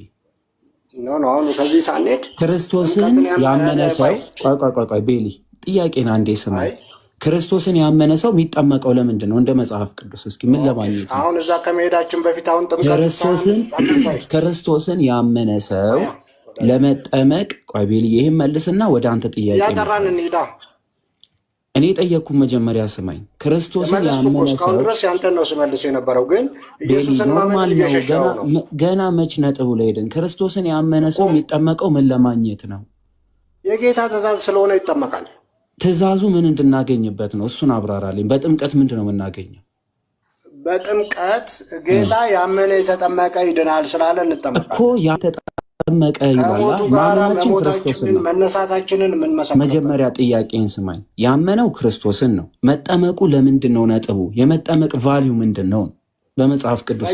አሁን ከዚህ ሳንሄድ ክርስቶስን ያመነ ሰው ቆይ ቤሊ ጥያቄን አንዴ ስማኝ። ክርስቶስን ያመነ ሰው የሚጠመቀው ለምንድን ነው? እንደ መጽሐፍ ቅዱስ እስኪ ምን ለማግኘት ነው? አሁን እዛ ከመሄዳችን በፊት አሁን ክርስቶስን ያመነ ሰው ለመጠመቅ ቆይ ቤሊ ይህን መልስና ወደ አንተ ጥያቄ ያጠራን እንሂዳ። እኔ ጠየቅኩ መጀመሪያ ስማኝ። ክርስቶስን ያመነ ሰው ድረስ ያንተን ነው ስመልስ የነበረው ግን ኢየሱስን ማመን እየሸሻው ነው። ገና መች ነጥቡ ላይ ሄደን። ክርስቶስን ያመነ ሰው የሚጠመቀው ምን ለማግኘት ነው? የጌታ ትእዛዝ ስለሆነ ይጠመቃል። ትእዛዙ ምን እንድናገኝበት ነው? እሱን አብራራልኝ። በጥምቀት ምንድን ነው የምናገኘው? በጥምቀት ጌታ ያመነ የተጠመቀ ይድናል ስላለ እንጠመቃለን እኮ። ያተጠመቀ ይላል ማመናችን ክርስቶስን መነሳታችንን መጀመሪያ ጥያቄን ስማኝ። ያመነው ክርስቶስን ነው። መጠመቁ ለምንድን ነው? ነጥቡ የመጠመቅ ቫሊዩ ምንድን ነው? በመጽሐፍ ቅዱስ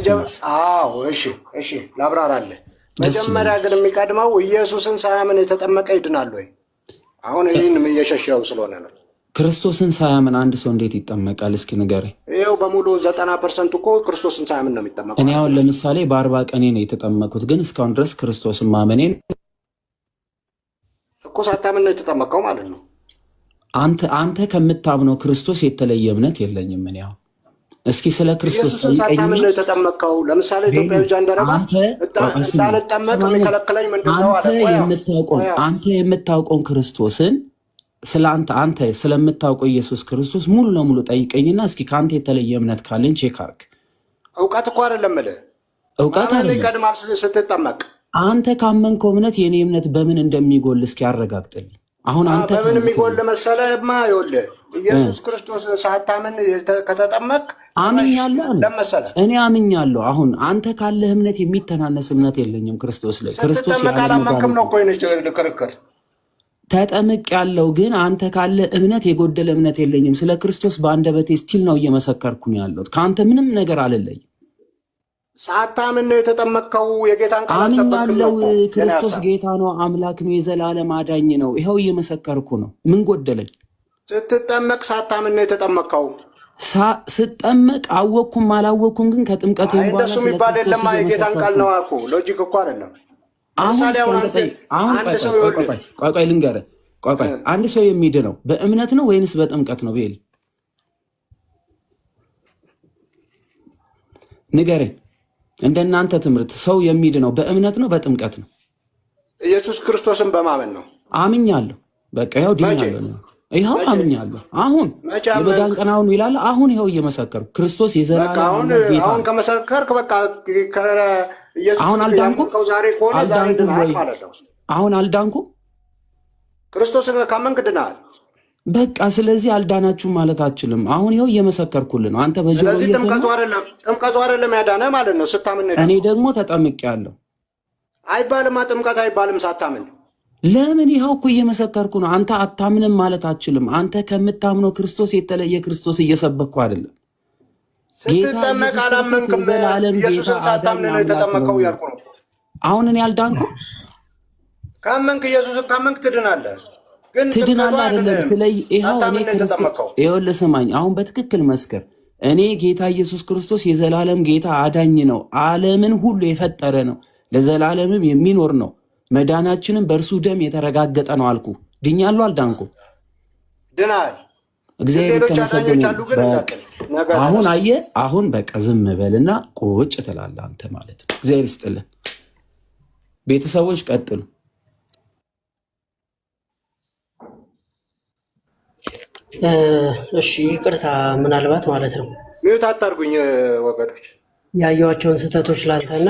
እሺ ላብራራለህ። መጀመሪያ ግን የሚቀድመው ኢየሱስን ሳያምን የተጠመቀ ይድናል ወይ? አሁን ይህን እየሸሸው ስለሆነ ነው። ክርስቶስን ሳያምን አንድ ሰው እንዴት ይጠመቃል? እስኪ ንገረኝ። ይኸው በሙሉ 90% እኮ ክርስቶስን ሳያምን ነው የሚጠመቀው። እኔ አሁን ለምሳሌ በ40 ቀኔ ነው የተጠመኩት፣ ግን እስካሁን ድረስ ክርስቶስን ማመኔን እኮ ሳታምን ነው የተጠመቀው ማለት ነው። አንተ ከምታምነው ክርስቶስ የተለየ እምነት የለኝም። ምን ያው እስኪ ስለ ክርስቶስ ኢየሱስን ሳታምን ነው የተጠመቅከው። ለምሳሌ ኢትዮጵያዊ ጃንደረባ እንዳልጠመቅ የሚከለክለኝ ምንድነው አለ። አንተ የምታውቀውን ክርስቶስን አንተ ስለምታውቀው ኢየሱስ ክርስቶስ ሙሉ ለሙሉ ጠይቀኝና እስኪ ከአንተ የተለየ እምነት ካለኝ ቼክ አድርግ። እውቀት እኮ አይደለም እልህ፣ እውቀት አይደለም ይቀድማል ስትጠመቅ። አንተ ካመንከው እምነት የኔ እምነት በምን እንደሚጎል እስኪ አረጋግጥልኝ። አሁን አንተ በምን የሚጎል መሰለህማ? ይኸውልህ ኢየሱስ ክርስቶስ ሳታምን ከተጠመቅ አምኛለሁ። እኔ አምኛለሁ። አሁን አንተ ካለህ እምነት የሚተናነስ እምነት የለኝም ክርስቶስ ላይ። ክርስቶስ ያላመንክም ነው እኮ ክርክር። ተጠምቅ ያለው ግን አንተ ካለ እምነት የጎደለ እምነት የለኝም። ስለ ክርስቶስ በአንደበቴ ስቲል ነው እየመሰከርኩ ነው ያለሁት። ከአንተ ምንም ነገር አልለይም። ሳታምን ነው የተጠመቅከው። የጌታን ቃል አምኛለሁ። ክርስቶስ ጌታ ነው፣ አምላክ ነው፣ የዘላለም አዳኝ ነው። ይኸው እየመሰከርኩ ነው። ምን ጎደለኝ? ስትጠመቅ ሳታምን ነው የተጠመቅከው። ስጠመቅ አወቅኩም አላወቅኩም ግን ከጥምቀት እንደሱ የሚባል የለም። የጌታን ቃል ነው እኮ ሎጂክ እኮ አይደለም። ቆይ ልንገርህ። ቆይ አንድ ሰው የሚድነው በእምነት ነው ወይንስ በጥምቀት ነው? ቤል ንገረኝ። እንደናንተ ትምህርት ሰው የሚድነው በእምነት ነው በጥምቀት ነው? ኢየሱስ ክርስቶስን በማመን ነው። አምኛለሁ። በቃ ይኸው ድኛለሁ። ይኸው አምኛለሁ። አሁን የመዳን ቀን አሁን ይላል። አሁን ይኸው እየመሰከርኩ ክርስቶስ የዘላለም አሁን ከመሰከርክ በቃ አሁን አልዳንኩም። አሁን አልዳንኩም። ክርስቶስን ካመንክ ድናል። በቃ ስለዚህ አልዳናችሁም ማለት አችልም። አሁን ይኸው እየመሰከርኩልህ ነው። አንተ በጆሮ ስለዚህ ጥምቀቱ አይደለም ያዳነ ማለት ነው ስታምን። እኔ ደግሞ ተጠምቄያለሁ አይባልም። ጥምቀት አይባልም ሳታምን። ለምን? ይኸው እኮ እየመሰከርኩ ነው። አንተ አታምንም ማለት አችልም። አንተ ከምታምነው ክርስቶስ የተለየ ክርስቶስ እየሰበኩ አይደለም። ስትጠመቅ አላመንክም። ኢየሱስን ሳታምን ነው የተጠመቀው እያልኩ ነው። አሁን እኔ አልዳንኩም። ካመንክ ኢየሱስን ካመንክ ትድናለህ። ግን ትድናለህ አይደለም። ይኸውልህ ስማኝ፣ አሁን በትክክል መስከር። እኔ ጌታ ኢየሱስ ክርስቶስ የዘላለም ጌታ አዳኝ ነው። ዓለምን ሁሉ የፈጠረ ነው። ለዘላለምም የሚኖር ነው። መዳናችንም በእርሱ ደም የተረጋገጠ ነው አልኩ። ድኛለሁ አልዳንኩም? ድናል። እግዚአብሔር ተመሰገነ። አሁን አየህ፣ አሁን በቃ ዝም በልና ቁጭ ትላለህ አንተ ማለት ነው። እግዚአብሔር ይስጥልን። ቤተሰቦች ቀጥሉ። እሺ ይቅርታ፣ ምናልባት ማለት ነው ሚዩት አታርጉኝ ወገኖች፣ ያየኋቸውን ስህተቶች ላንተና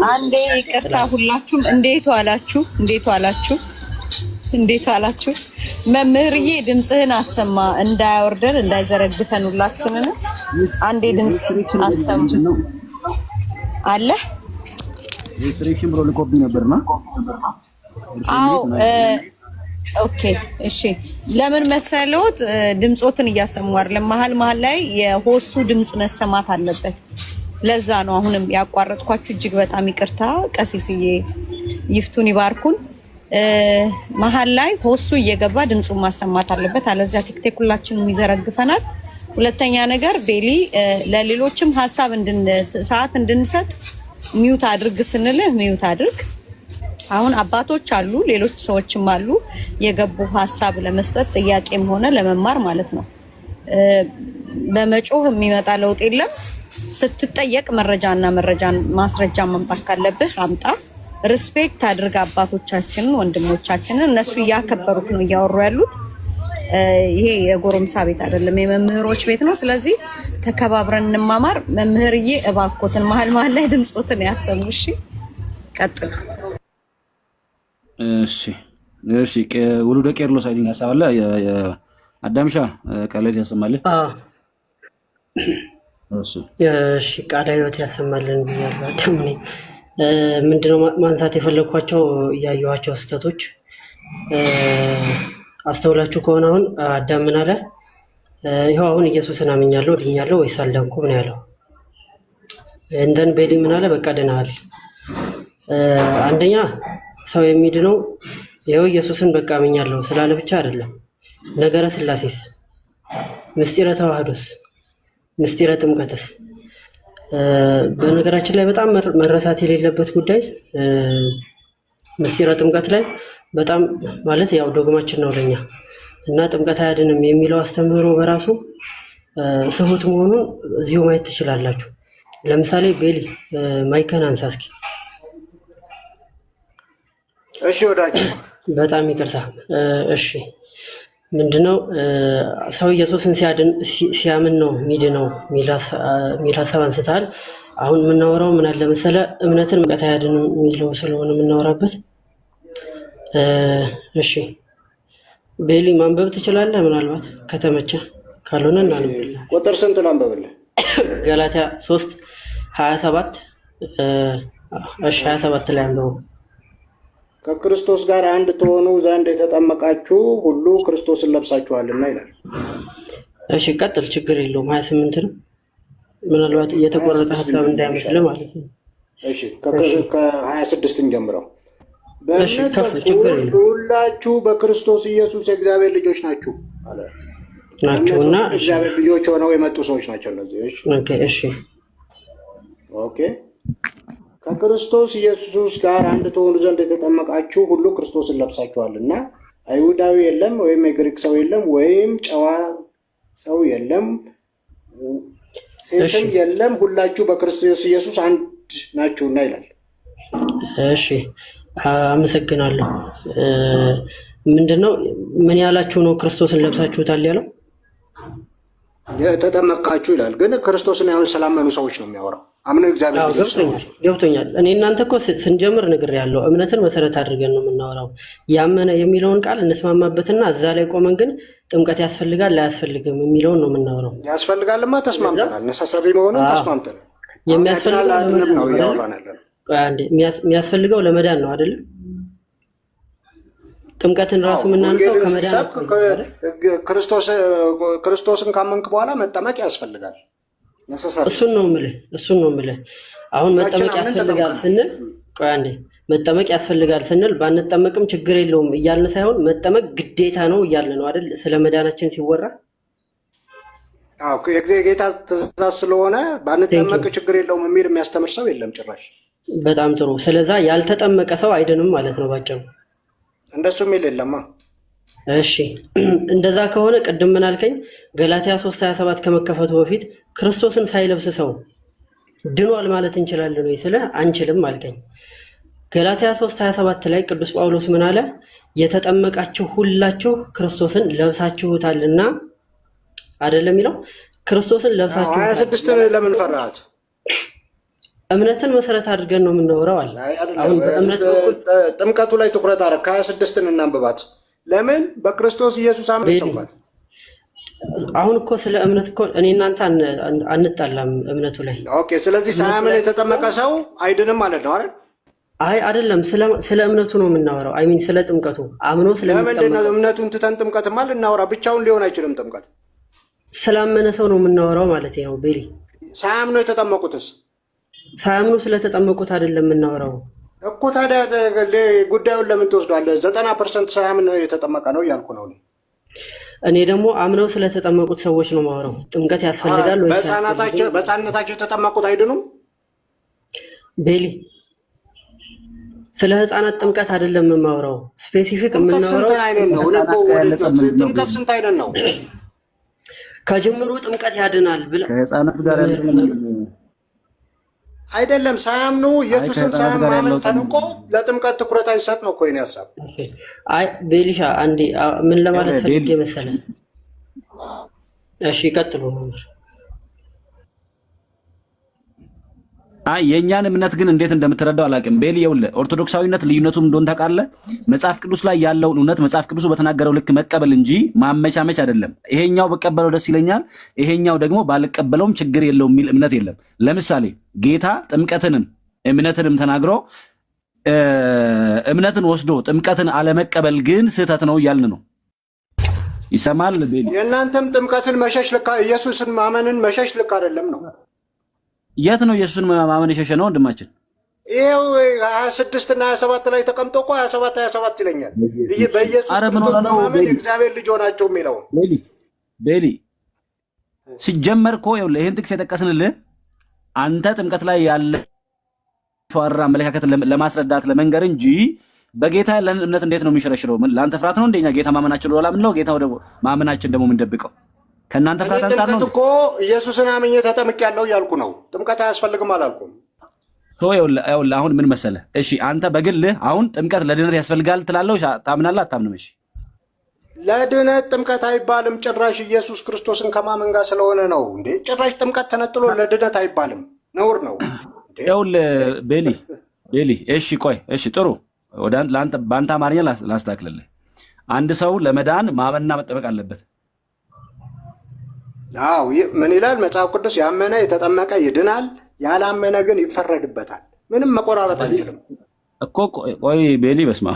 አንዴ ይቅርታ። ሁላችሁም እንዴት ዋላችሁ? እንዴት ዋላችሁ? እንዴት ዋላችሁ? መምህርዬ ድምፅህን አሰማ፣ እንዳያወርደን እንዳይዘረግፈን ሁላችንን። አንዴ ድምፅህን አሰማ አለ። ሪስትሪክሽን ብሎ ልኮብኝ ነበርና አዎ ኦኬ እሺ። ለምን መሰለዎት ድምጾትን እያሰሙ አይደለም። መሀል ላይ የሆስቱ ድምጽ መሰማት አለበት። ለዛ ነው አሁንም ያቋረጥኳችሁ። እጅግ በጣም ይቅርታ። ቀሲስዬ ይፍቱን ይባርኩን። መሀል ላይ ሆስቱ እየገባ ድምጹን ማሰማት አለበት። አለዚያ ቲክቶክ ሁላችንም ይዘረግፈናል። ሁለተኛ ነገር ቤሊ ለሌሎችም ሐሳብ ሰዓት እንድንሰጥ ሚዩት አድርግ ስንልህ ሚዩት አድርግ። አሁን አባቶች አሉ፣ ሌሎች ሰዎችም አሉ የገቡ ሐሳብ ለመስጠት ጥያቄም ሆነ ለመማር ማለት ነው። በመጮህ የሚመጣ ለውጥ የለም። ስትጠየቅ ማስረጃ ማምጣት ካለብህ አምጣ። ሪስፔክት አድርግ አባቶቻችንን፣ ወንድሞቻችንን። እነሱ እያከበሩት ነው እያወሩ ያሉት። ይሄ የጎረምሳ ቤት አይደለም፣ የመምህሮች ቤት ነው። ስለዚህ ተከባብረን እንማማር። መምህርዬ እባኮትን መሀል ላይ ድምጾትን ያሰሙ። እሺ ቀጥሉ። እሺ ውሉደ ቄርሎስ አይ ቲንክ ሀሳብ አለ። አዳምሻ ቃለ ሕይወት ያሰማልን። እሺ ቃለ ሕይወት ያሰማልን ብያለሁ። አዳም ነኝ። ምንድነው ማንሳት የፈለኳቸው እያየኋቸው ስህተቶች አስተውላችሁ ከሆነ አሁን አዳም ምን አለ? ይኸው አሁን ኢየሱስን አምኛለሁ ድኛለሁ ወይስ አልዳንኩም ነው ያለው። እንደን ቤሊ ምን አለ? በቃ ድናል። አንደኛ ሰው የሚድነው ይኸው ኢየሱስን በቃ አምኛለሁ ስላለ ብቻ አይደለም። ነገረ ስላሴስ፣ ምስጢረ ተዋህዶስ፣ ምስጢረ ጥምቀትስ። በነገራችን ላይ በጣም መረሳት የሌለበት ጉዳይ ምስጢረ ጥምቀት ላይ በጣም ማለት ያው ዶግማችን ነው ለኛ እና ጥምቀት አያድንም የሚለው አስተምህሮ በራሱ ስሁት መሆኑን እዚሁ ማየት ትችላላችሁ። ለምሳሌ ቤሊ ማይከን አንሳ እስኪ። እሺ ወዳጅ በጣም ይቅርታ። እሺ ምንድነው ሰው ኢየሱስን ሲያምን ነው ሚድነው የሚል ሀሳብ አንስተሃል። አሁን የምናወራው ምን አለ መሰለ እምነትን ጥምቀት አያድንም የሚለው ስለሆነ የምናወራበት። እሺ ቤሊ ማንበብ ትችላለህ? ምናልባት ከተመቸ፣ ካልሆነ እናንብልህ። ቁጥር ስንት ላንብብልህ? ገላትያ 3:27 እሺ 27 ላይ አንብበው። ከክርስቶስ ጋር አንድ ትሆኑ ዘንድ የተጠመቃችሁ ሁሉ ክርስቶስን ለብሳችኋልና ይላል። እሺ ቀጥል፣ ችግር የለውም። 28 ነው። ምናልባት እየተቆረጠ ሀሳብ እንዳይመስልህ ማለት ነው። እሺ ከ26 እንጀምረው። በእምነት በኩል ሁላችሁ በክርስቶስ ኢየሱስ የእግዚአብሔር ልጆች ናችሁ አለ። ናቸውና እግዚአብሔር ልጆች ሆነው የመጡ ሰዎች ናቸው እነዚህ። እሺ ኦኬ። ከክርስቶስ ኢየሱስ ጋር አንድ ትሆኑ ዘንድ የተጠመቃችሁ ሁሉ ክርስቶስን ለብሳችኋልና አይሁዳዊ የለም ወይም የግሪክ ሰው የለም ወይም ጨዋ ሰው የለም ሴትም የለም፣ ሁላችሁ በክርስቶስ ኢየሱስ አንድ ናችሁና ይላል። እሺ አመሰግናለሁ። ምንድነው ምን ያላችሁ ነው? ክርስቶስን ለብሳችሁታል ያለው የተጠመቃችሁ ይላል። ግን ክርስቶስን ያምን ስላመኑ ሰዎች ነው የሚያወራው። አምነው እግዚአብሔር ልጆች ነው። ገብቶኛል። እኔ እናንተ እኮ ስንጀምር ነግሬያለሁ። እምነትን መሰረት አድርገን ነው የምናወራው። ያመነ የሚለውን ቃል እንስማማበትና እዛ ላይ ቆመን ግን ጥምቀት ያስፈልጋል አያስፈልግም የሚለውን ነው የምናወራው። ያስፈልጋልማ ተስማምተናል። ነሳሰሪ መሆኑን ተስማምተናል። የሚያስፈልገው ለመዳን ነው አይደለም? ጥምቀትን ራሱ የምናነሳው ከመዳን ክርስቶስን ካመንክ በኋላ መጠመቅ ያስፈልጋል። እሱን ነው የምልህ። አሁን መጠመቅ ያስፈልጋል ስንል ቆይ አንዴ፣ መጠመቅ ያስፈልጋል ስንል ባንጠመቅም ችግር የለውም እያልን ሳይሆን መጠመቅ ግዴታ ነው እያልን ነው አይደል? ስለ መዳናችን ሲወራ የጌታ ትእዛዝ ስለሆነ ባንጠመቅ ችግር የለውም የሚል የሚያስተምር ሰው የለም ጭራሽ። በጣም ጥሩ። ስለዛ ያልተጠመቀ ሰው አይድንም ማለት ነው ባጭሩ። እንደሱ የሚል የለማ። እሺ እንደዛ ከሆነ ቅድም ምን አልከኝ? ገላትያ 3:27 ከመከፈቱ በፊት ክርስቶስን ሳይለብስ ሰው ድኗል ማለት እንችላለን ወይ ስለ አንችልም አልከኝ። ገላትያ 3:27 ላይ ቅዱስ ጳውሎስ ምን አለ? የተጠመቃችሁ ሁላችሁ ክርስቶስን ለብሳችሁታልና አይደለም የሚለው? ክርስቶስን ለብሳችሁ 26 ለምን ፈራሃት? እምነትን መሰረት አድርገን ነው የምናወራው አለ። አሁን በእምነት በኩል ጥምቀቱ ላይ ትኩረት አደረግ። 26ን እናንብባት። ለምን በክርስቶስ ኢየሱስ አምነውባት። አሁን እኮ ስለ እምነት እኮ እኔ እናንተ አንጣላም እምነቱ ላይ። ኦኬ። ስለዚህ ሳያምን የተጠመቀ ሰው አይድንም ማለት ነው አይደል? አይ አይደለም፣ ስለ እምነቱ ነው የምናወራው። አይ ሚን ስለ ጥምቀቱ አምኖ ለምንድን ነው እምነቱን ትተን ጥምቀትማ ልናወራ? ብቻውን ሊሆን አይችልም። ጥምቀት ስላመነ ሰው ነው የምናወራው ማለት ነው። ቤሪ ሳያምኑ የተጠመቁትስ? ሳያምኑ ስለተጠመቁት አይደለም የምናወራው እኮ። ታዲያ ጉዳዩን ለምን ትወስዷለህ? 90% ሳያምን የተጠመቀ ነው እያልኩ ነው። እኔ ደግሞ አምነው ስለተጠመቁት ሰዎች ነው የማወራው። ጥምቀት ያስፈልጋል ወይ? በሕፃንነታቸው የተጠመቁት አይድኑም? ቤሊ ስለ ሕፃናት ጥምቀት አይደለም የማወራው። ስፔሲፊክ የምናወራው ጥምቀት ስንት አይነት ነው? ከጅምሩ ጥምቀት ያድናል ብለህ ከሕፃናት ጋር አይደለም። ሳያምኑ ኢየሱስን ሳያምኑ ተንቆ ለጥምቀት ትኩረት አይሰጥ ነው እኮ የእኔ ሀሳብ። አይ ቤሊሻ አንዴ ምን ለማለት ፈልጌ መሰለህ? እሺ ቀጥሉ መምህር። አይ የእኛን እምነት ግን እንዴት እንደምትረዳው አላውቅም። ቤሊ ይኸውልህ፣ ኦርቶዶክሳዊነት ልዩነቱም እንደሆነ ታውቃለህ። መጽሐፍ ቅዱስ ላይ ያለውን እውነት መጽሐፍ ቅዱሱ በተናገረው ልክ መቀበል እንጂ ማመቻመች አይደለም። ይሄኛው በቀበለው ደስ ይለኛል፣ ይሄኛው ደግሞ ባልቀበለውም ችግር የለውም የሚል እምነት የለም። ለምሳሌ ጌታ ጥምቀትንም እምነትንም ተናግሮ እምነትን ወስዶ ጥምቀትን አለመቀበል ግን ስህተት ነው እያልን ነው። ይሰማል ቤሊ? የእናንተም ጥምቀትን መሸሽ ልክ፣ ኢየሱስን ማመንን መሸሽ ልክ አይደለም ነው። የት ነው ኢየሱስን ማመን የሸሸ ነው ወንድማችን? ይሄው 26 እና 27 ላይ ተቀምጦ እኮ 27 ይለኛል። በኢየሱስ ክርስቶስ በማመን የእግዚአብሔር ልጅ ሆናቸው የሚለው ቤሊ ሲጀመር እኮ ይኸውልህ፣ ይህን ጥቅስ የጠቀስንልህ አንተ ጥምቀት ላይ ያለ ተዋራ አመለካከት ለማስረዳት ለመንገር እንጂ በጌታ ያለን እምነት እንዴት ነው የሚሸረሽረው? ለአንተ ፍርሃት ነው እንደኛ ጌታ ማመናችን ወላ ምን ነው ጌታ ወደ ማመናችን ደግሞ ምን ደብቀው ከእናንተ ፍርሃት አንፃር ነው እኮ ኢየሱስን አምኜ ተጠምቄያለሁ እያልኩ ነው። ጥምቀት አያስፈልግም አላልኩም። ይኸውልህ አሁን ምን መሰለህ? እሺ አንተ በግልህ አሁን ጥምቀት ለድነት ያስፈልጋል ትላለህ? ታምናለህ አታምንም? እሺ ለድነት ጥምቀት አይባልም። ጭራሽ ኢየሱስ ክርስቶስን ከማመን ጋር ስለሆነ ነው እንዴ። ጭራሽ ጥምቀት ተነጥሎ ለድነት አይባልም፣ ነውር ነው። ይኸውልህ ቤሊ እሺ ቆይ እሺ ጥሩ ለአንተ በአንተ አማርኛ ላስተካክልልህ። አንድ ሰው ለመዳን ማመንና መጠመቅ አለበት። አዎ ምን ይላል መጽሐፍ ቅዱስ? ያመነ የተጠመቀ ይድናል፣ ያላመነ ግን ይፈረድበታል። ምንም መቆራረጥ አይችልም እኮ። ቆይ ቤሊ በስማ።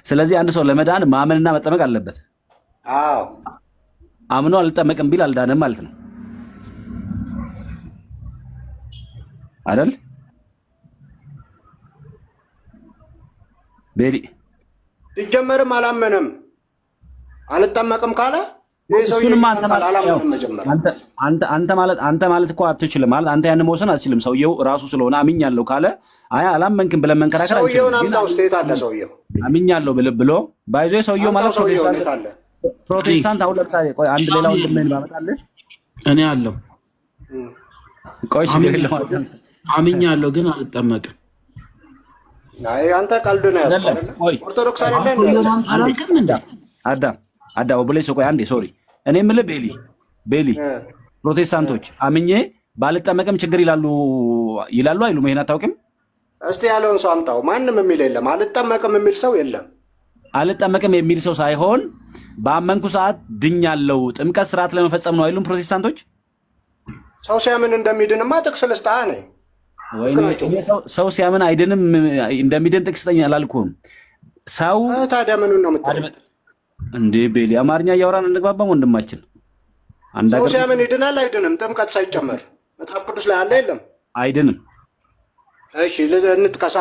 ስለዚህ አንድ ሰው ለመዳን ማመንና መጠመቅ አለበት። አዎ አምኖ አልጠመቅም ቢል አልዳነም ማለት ነው አይደል? ቤሊ ሲጀመርም አላመነም አልጠመቅም ካለ አንተ ማለት እኮ አትችልም ማለት አንተ ያን መወሰን አትችልም። ሰውየው ራሱ ስለሆነ አምኛለሁ ካለ አይ አላመንክም ብለን መንከራከር አንችልም። ሰውየውን አምጣው ስቴት አለ ሰውየው አምኛለሁ ብሎ ባይዞ ሰውየው ማለት ፕሮቴስታንት አሁን ለምሳሌ ቆይ አንድ ሌላ ወንድም ባመጣልህ እኔ አለው ቆይ አምኛለሁ ግን አልጠመቅም። አይ አንተ ቀልድ ነው ያስቀረለ ኦርቶዶክስ አይደለም እንዴ? አዳም ብለህ ቆይ አንዴ ሶሪ። እኔ የምልህ ቤሊ ፕሮቴስታንቶች አምኜ ባልጠመቅም ችግር ይላሉ አይሉም? ይሄን አታውቅም? እስቲ ያለውን ሰው አምጣው። ማንም የሚል የለም። አልጠመቅም የሚል ሰው የለም። አልጠመቅም የሚል ሰው ሳይሆን በአመንኩ ሰዓት ድኛለሁ ጥምቀት ስርዓት ለመፈጸም ነው አይሉም ፕሮቴስታንቶች? ሰው ሲያምን እንደሚድንማ ጥቅስ ልስጥህ ነኝ። ሰው ሲያምን አይድንም እንደሚድን ጥቅስ ስጠኝ አላልኩም። ሰው ታዲያ ምኑን ነው የምትለው እንዴ? ቤሊ አማርኛ እያወራን እንግባባም ወንድማችን። ሰው ሲያምን ይድናል አይድንም? ጥምቀት ሳይጨመር መጽሐፍ ቅዱስ ላይ አለ የለም? አይድንም። እሺ እንጥቀሳ።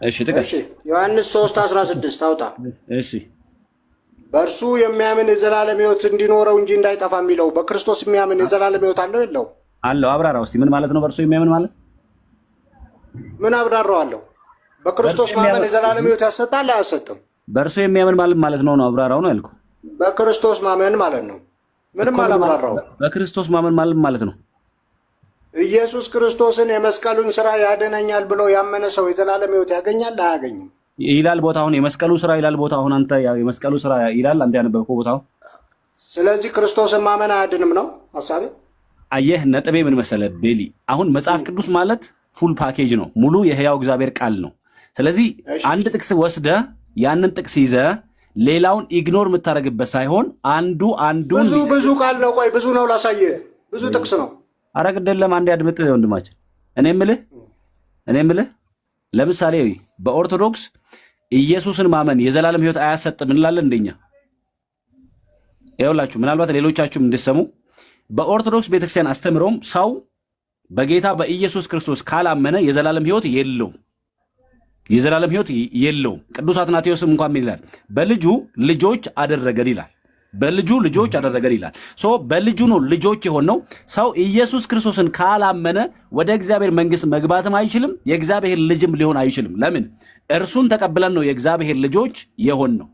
እሺ ጥቀስ። ዮሐንስ 3:16 አውጣ። እሺ በእርሱ የሚያምን የዘላለም ሕይወት እንዲኖረው እንጂ እንዳይጠፋ የሚለው በክርስቶስ የሚያምን የዘላለም ሕይወት አለው የለው? አለው። አብራራው እስቲ ምን ማለት ነው በእርሱ የሚያምን ማለት? ምን አብራራዋለሁ? በክርስቶስ ማመን የዘላለም ሕይወት ያሰጣል አያሰጥም? በእርሱ የሚያምን ማለት ነው አብራራው ነው ያልኩህ። በክርስቶስ ማመን ማለት ነው። ምንም አላብራራው። በክርስቶስ ማመን ማለት ነው ኢየሱስ ክርስቶስን የመስቀሉን ስራ ያድነኛል ብሎ ያመነ ሰው የዘላለም ሕይወት ያገኛል አያገኝም? ይላል ቦታውን የመስቀሉ ስራ ይላል ቦታውን። አንተ የመስቀሉ ስራ ይላል አንተ ያነበብከው ቦታው። ስለዚህ ክርስቶስን ማመን አያድንም ነው ሐሳቤ። አየህ ነጥቤ ምን መሰለህ ቤሊ፣ አሁን መጽሐፍ ቅዱስ ማለት ፉል ፓኬጅ ነው፣ ሙሉ የሕያው እግዚአብሔር ቃል ነው። ስለዚህ አንድ ጥቅስ ወስደህ ያንን ጥቅስ ይዘህ ሌላውን ኢግኖር የምታደርግበት ሳይሆን አንዱን ብዙ ቃል ነው። ቆይ ብዙ ነው ላሳየህ፣ ብዙ ጥቅስ ነው። ኧረ ግድ የለም አንዴ አድምጥ ወንድማችን። እኔ የምልህ ለምሳሌ በኦርቶዶክስ ኢየሱስን ማመን የዘላለም ሕይወት አያሰጥም እንላለን እንደኛ። ይኸውላችሁ ምናልባት ሌሎቻችሁም እንድትሰሙ በኦርቶዶክስ ቤተክርስቲያን አስተምሮም ሰው በጌታ በኢየሱስ ክርስቶስ ካላመነ የዘላለም ሕይወት የለውም። የዘላለም ሕይወት የለውም። ቅዱስ አትናቴዎስም እንኳን ምን ይላል? በልጁ ልጆች አደረገን ይላል። በልጁ ልጆች አደረገን ይላል። በልጁ ነው ልጆች የሆነው። ሰው ኢየሱስ ክርስቶስን ካላመነ ወደ እግዚአብሔር መንግስት መግባትም አይችልም፣ የእግዚአብሔር ልጅም ሊሆን አይችልም። ለምን? እርሱን ተቀብለን ነው የእግዚአብሔር ልጆች የሆን ነው።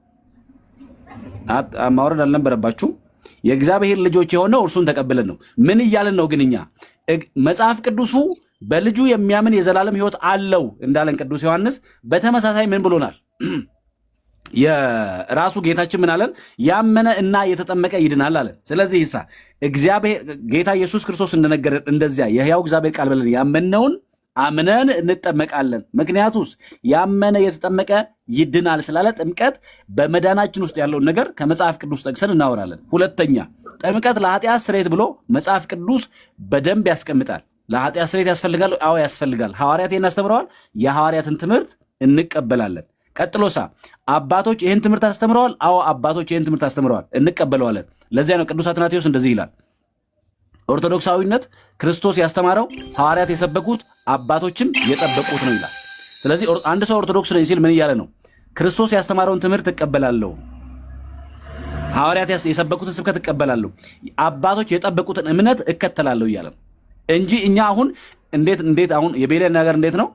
ማውረድ አልነበረባችሁም። የእግዚአብሔር ልጆች የሆነው እርሱን ተቀብለን ነው። ምን እያለን ነው ግን እኛ? መጽሐፍ ቅዱሱ በልጁ የሚያምን የዘላለም ሕይወት አለው እንዳለን ቅዱስ ዮሐንስ በተመሳሳይ ምን ብሎናል? የራሱ ጌታችን ምን አለን? ያመነ እና የተጠመቀ ይድናል አለን። ስለዚህ እግዚአብሔር ጌታ ኢየሱስ ክርስቶስ እንደነገረን እንደዚያ የሕያው እግዚአብሔር ቃል ብለን ያመነውን አምነን እንጠመቃለን። ምክንያቱስ ያመነ የተጠመቀ ይድናል ስላለ ጥምቀት በመዳናችን ውስጥ ያለውን ነገር ከመጽሐፍ ቅዱስ ጠቅሰን እናወራለን። ሁለተኛ ጥምቀት ለኃጢአት ስርየት ብሎ መጽሐፍ ቅዱስ በደንብ ያስቀምጣል። ለኃጢአት ስርየት ያስፈልጋል? አዎ ያስፈልጋል። ሐዋርያት ይህን አስተምረዋል። የሐዋርያትን ትምህርት እንቀበላለን። ቀጥሎሳ አባቶች ይህን ትምህርት አስተምረዋል? አዎ አባቶች ይህን ትምህርት አስተምረዋል፣ እንቀበለዋለን። ለዚያ ነው ቅዱስ አትናቴዎስ እንደዚህ ይላል፣ ኦርቶዶክሳዊነት ክርስቶስ ያስተማረው፣ ሐዋርያት የሰበኩት፣ አባቶችም የጠበቁት ነው ይላል። ስለዚህ አንድ ሰው ኦርቶዶክስ ነኝ ሲል ምን እያለ ነው? ክርስቶስ ያስተማረውን ትምህርት እቀበላለሁ፣ ሐዋርያት የሰበኩትን ስብከት እቀበላለሁ፣ አባቶች የጠበቁትን እምነት እከተላለሁ እያለ ነው እንጂ እኛ አሁን እንዴት አሁን የቤሌ ነገር እንዴት ነው?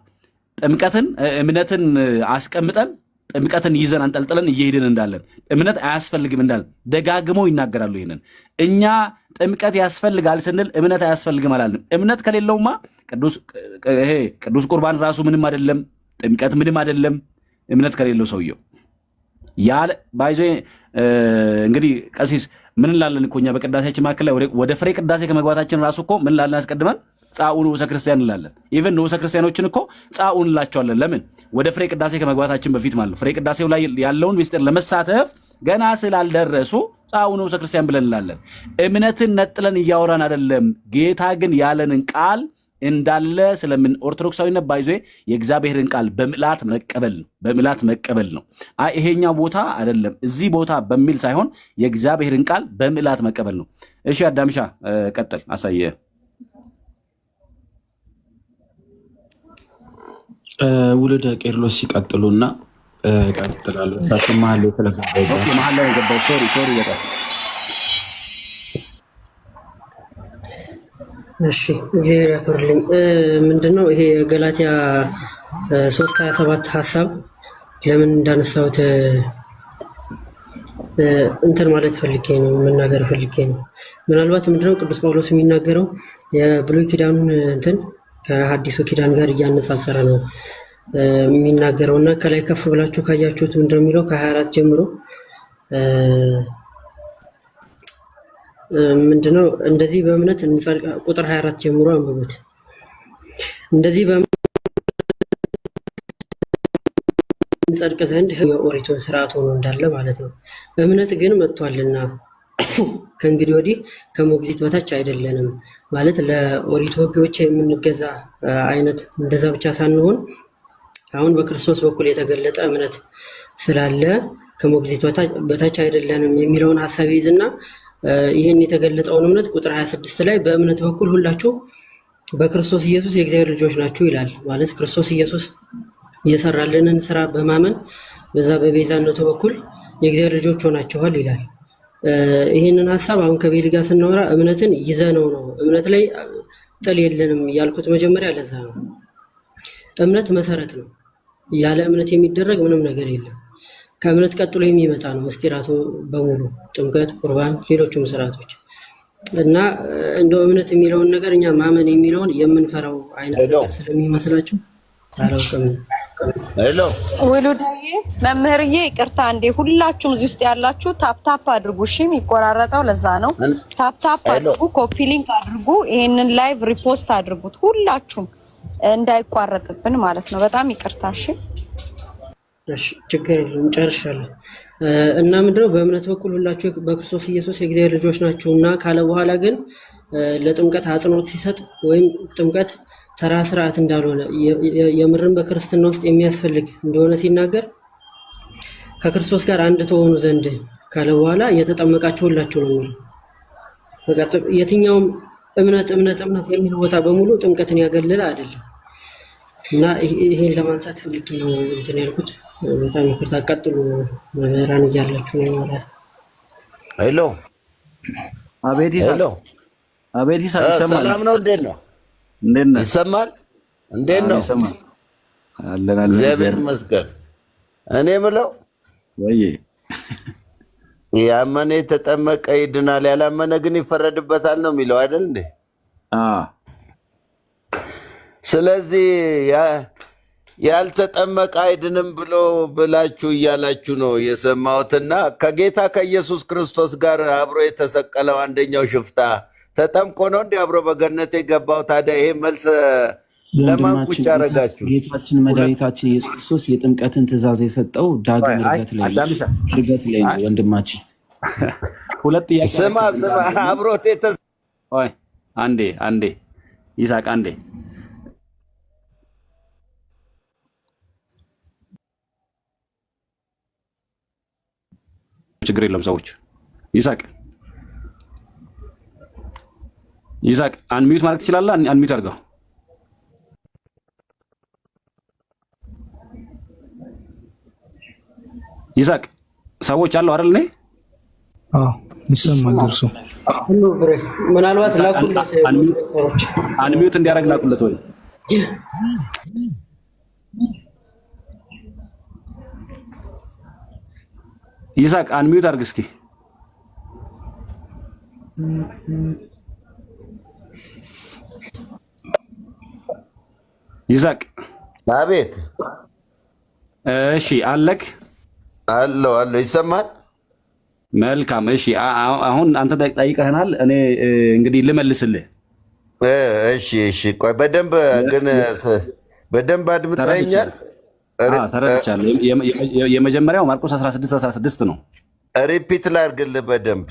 ጥምቀትን እምነትን አስቀምጠን ጥምቀትን ይዘን አንጠልጥለን እየሄድን እንዳለን እምነት አያስፈልግም እንዳለን ደጋግመው ይናገራሉ። ይሄንን እኛ ጥምቀት ያስፈልጋል ስንል እምነት አያስፈልግም አላልንም። እምነት ከሌለውማ ቅዱስ ቁርባን ራሱ ምንም አይደለም፣ ጥምቀት ምንም አይደለም። እምነት ከሌለው ሰውየው ያለ ባይዞ እንግዲህ ቀሲስ ምን እንላለን እኮ እኛ በቅዳሴያችን መካከል ላይ ወደ ፍሬ ቅዳሴ ከመግባታችን ራሱ እኮ ምን እንላለን አስቀድመን ጻኡን ንዑሰ ክርስቲያን እንላለን። ኢቭን ንዑሰ ክርስቲያኖችን እኮ ጻኡን እንላቸዋለን። ለምን? ወደ ፍሬ ቅዳሴ ከመግባታችን በፊት ማለት ነው። ፍሬ ቅዳሴው ላይ ያለውን ምስጢር ለመሳተፍ ገና ስላልደረሱ ጻኡን ንዑሰ ክርስቲያን ብለን እንላለን። እምነትን ነጥለን እያወራን አይደለም። ጌታ ግን ያለንን ቃል እንዳለ ስለምን ኦርቶዶክሳዊነት ባይዞ የእግዚአብሔርን ቃል በምልአት መቀበል ነው። በምልአት መቀበል ነው። ይሄኛው ቦታ አይደለም እዚህ ቦታ በሚል ሳይሆን የእግዚአብሔርን ቃል በምልአት መቀበል ነው። እሺ አዳምሻ ቀጥል፣ አሳየ ውልደ ቄርሎስ ሲቀጥሉና ቀጥላሉ። ታስማለ ተለፈው ኦኬ፣ መሐላ ላይ ገባው። ሶሪ ይወጣ። እሺ እግዚአብሔር ያክብርልኝ። ምንድነው ይሄ ገላትያ 3:27 ሐሳብ ለምን እንዳነሳሁት እንትን ማለት ፈልጌ ነው፣ መናገር ፈልጌ ነው። ምናልባት ምንድነው ቅዱስ ጳውሎስ የሚናገረው የብሉይ ኪዳኑን እንትን ከሐዲሱ ኪዳን ጋር እያነጻጸረ ነው የሚናገረውና ከላይ ከፍ ብላችሁ ካያችሁት ምንድነው የሚለው ከ24 ጀምሮ ምንድነው እንደዚህ በእምነት ቁጥር 24 ጀምሮ አንብቡት። እንደዚህ በእንጸድቅ ዘንድ የኦሪቱን ስርዓት ሆኖ እንዳለ ማለት ነው። እምነት ግን መጥቷልና ከእንግዲህ ወዲህ ከሞግዚት በታች አይደለንም ማለት ለኦሪቱ ሕግ ብቻ የምንገዛ አይነት እንደዛ ብቻ ሳንሆን አሁን በክርስቶስ በኩል የተገለጠ እምነት ስላለ ከሞግዚት በታች አይደለንም የሚለውን ሐሳብ ይዝና ይህን የተገለጠውን እምነት ቁጥር 26 ላይ በእምነት በኩል ሁላችሁ በክርስቶስ ኢየሱስ የእግዚአብሔር ልጆች ናችሁ ይላል። ማለት ክርስቶስ ኢየሱስ የሰራልንን ስራ በማመን በዛ በቤዛነቱ በኩል የእግዚአብሔር ልጆች ሆናችኋል ይላል። ይህንን ሐሳብ አሁን ከቤሊ ጋር ስናወራ እምነትን ይዘነው ነው። እምነት ላይ ጥል የለንም ያልኩት መጀመሪያ ለዛ ነው። እምነት መሰረት ነው። ያለ እምነት የሚደረግ ምንም ነገር የለም። ከእምነት ቀጥሎ የሚመጣ ነው ምስጢራቱ በሙሉ ጥምቀት፣ ቁርባን፣ ሌሎችም ስርዓቶች እና እንደው እምነት የሚለውን ነገር እኛ ማመን የሚለውን የምንፈራው አይነት ነገር ስለሚመስላችሁ አላውቅም። ሄሎ ውሉዳዬ መምህርዬ ይቅርታ እንዴ ሁላችሁም እዚህ ውስጥ ያላችሁ ታፕታፕ አድርጉ። እሺ የሚቆራረጠው ለዛ ነው። ታፕታፕ አድርጉ፣ ኮፒ ሊንክ አድርጉ፣ ይሄንን ላይቭ ሪፖስት አድርጉት ሁላችሁም እንዳይቋረጥብን ማለት ነው። በጣም ይቅርታ። እሺ ችግር የለም ጨርሻለሁ። እና ምንድነው በእምነት በኩል ሁላችሁ በክርስቶስ ኢየሱስ የእግዚአብሔር ልጆች ናችሁና ካለ በኋላ ግን ለጥምቀት አጽንኦት ሲሰጥ ወይም ጥምቀት ተራ ስርዓት እንዳልሆነ የምርን በክርስትና ውስጥ የሚያስፈልግ እንደሆነ ሲናገር ከክርስቶስ ጋር አንድ ተሆኑ ዘንድ ካለ በኋላ የተጠመቃችሁ ሁላችሁ ነው የሚለው። በቃ የትኛውም እምነት የሚል ቦታ በሙሉ ጥምቀትን ያገለለ አይደለም። እና ይሄን ለማንሳት ፈልጌ ነው እንትን ያልኩት። በጣም ይቅርታ። ቀጥሉ መምህራን እያላችሁ ነው ማለት። ሄሎ አቤት ይሰማል። አቤት ይሰማል። ሰላም ነው? እንዴት ነው? ይሰማል? እንዴት ነው? እግዚአብሔር ይመስገን። እኔ የምለው ወይ ያመነ የተጠመቀ ይድናል፣ ያላመነ ግን ይፈረድበታል ነው የሚለው አይደል እንዴ? ስለዚህ ያልተጠመቀ አይድንም ብላችሁ እያላችሁ ነው የሰማሁትና ከጌታ ከኢየሱስ ክርስቶስ ጋር አብሮ የተሰቀለው አንደኛው ሽፍታ ተጠምቆ ነው እንዲህ አብሮ በገነት የገባው። ታዲያ ይሄ መልስ ለማን ቁጭ አደረጋችሁ? ጌታችን መድኃኒታችን ኢየሱስ ክርስቶስ የጥምቀትን ትእዛዝ የሰጠው ዳግም ዕርገት ላይ ነው። ወንድማችን ሁለት ጥያቄ ስማ አብሮት አንዴ ይሳቅ አንዴ ችግር የለም ሰዎች ይሳቅ አንሚዩት ማለት ትችላለህ። አንሚዩት አድርገው። ይሳቅ ሰዎች አሉ አይደል? እኔ ይሰማል። ደርሶ ሁሉ ብሬ ምናልባት ላኩለት አንሚዩት እንዲያደርግ ላኩለት ወይ ይሳቅ አንሚዩት አድርግ እስኪ። ይሳቅ አቤት። እሺ አለክ አለው ይሰማል። መልካም እሺ። አሁን አንተ ጠይቀህናል፣ እኔ እንግዲህ ልመልስልህ። እሺ ቆይ በደንብ አድምጠኛል። ተረድቻለሁ። የመጀመሪያው ማርቆስ 16:16 ነው። ሪፒት ላድርግልህ በደንብ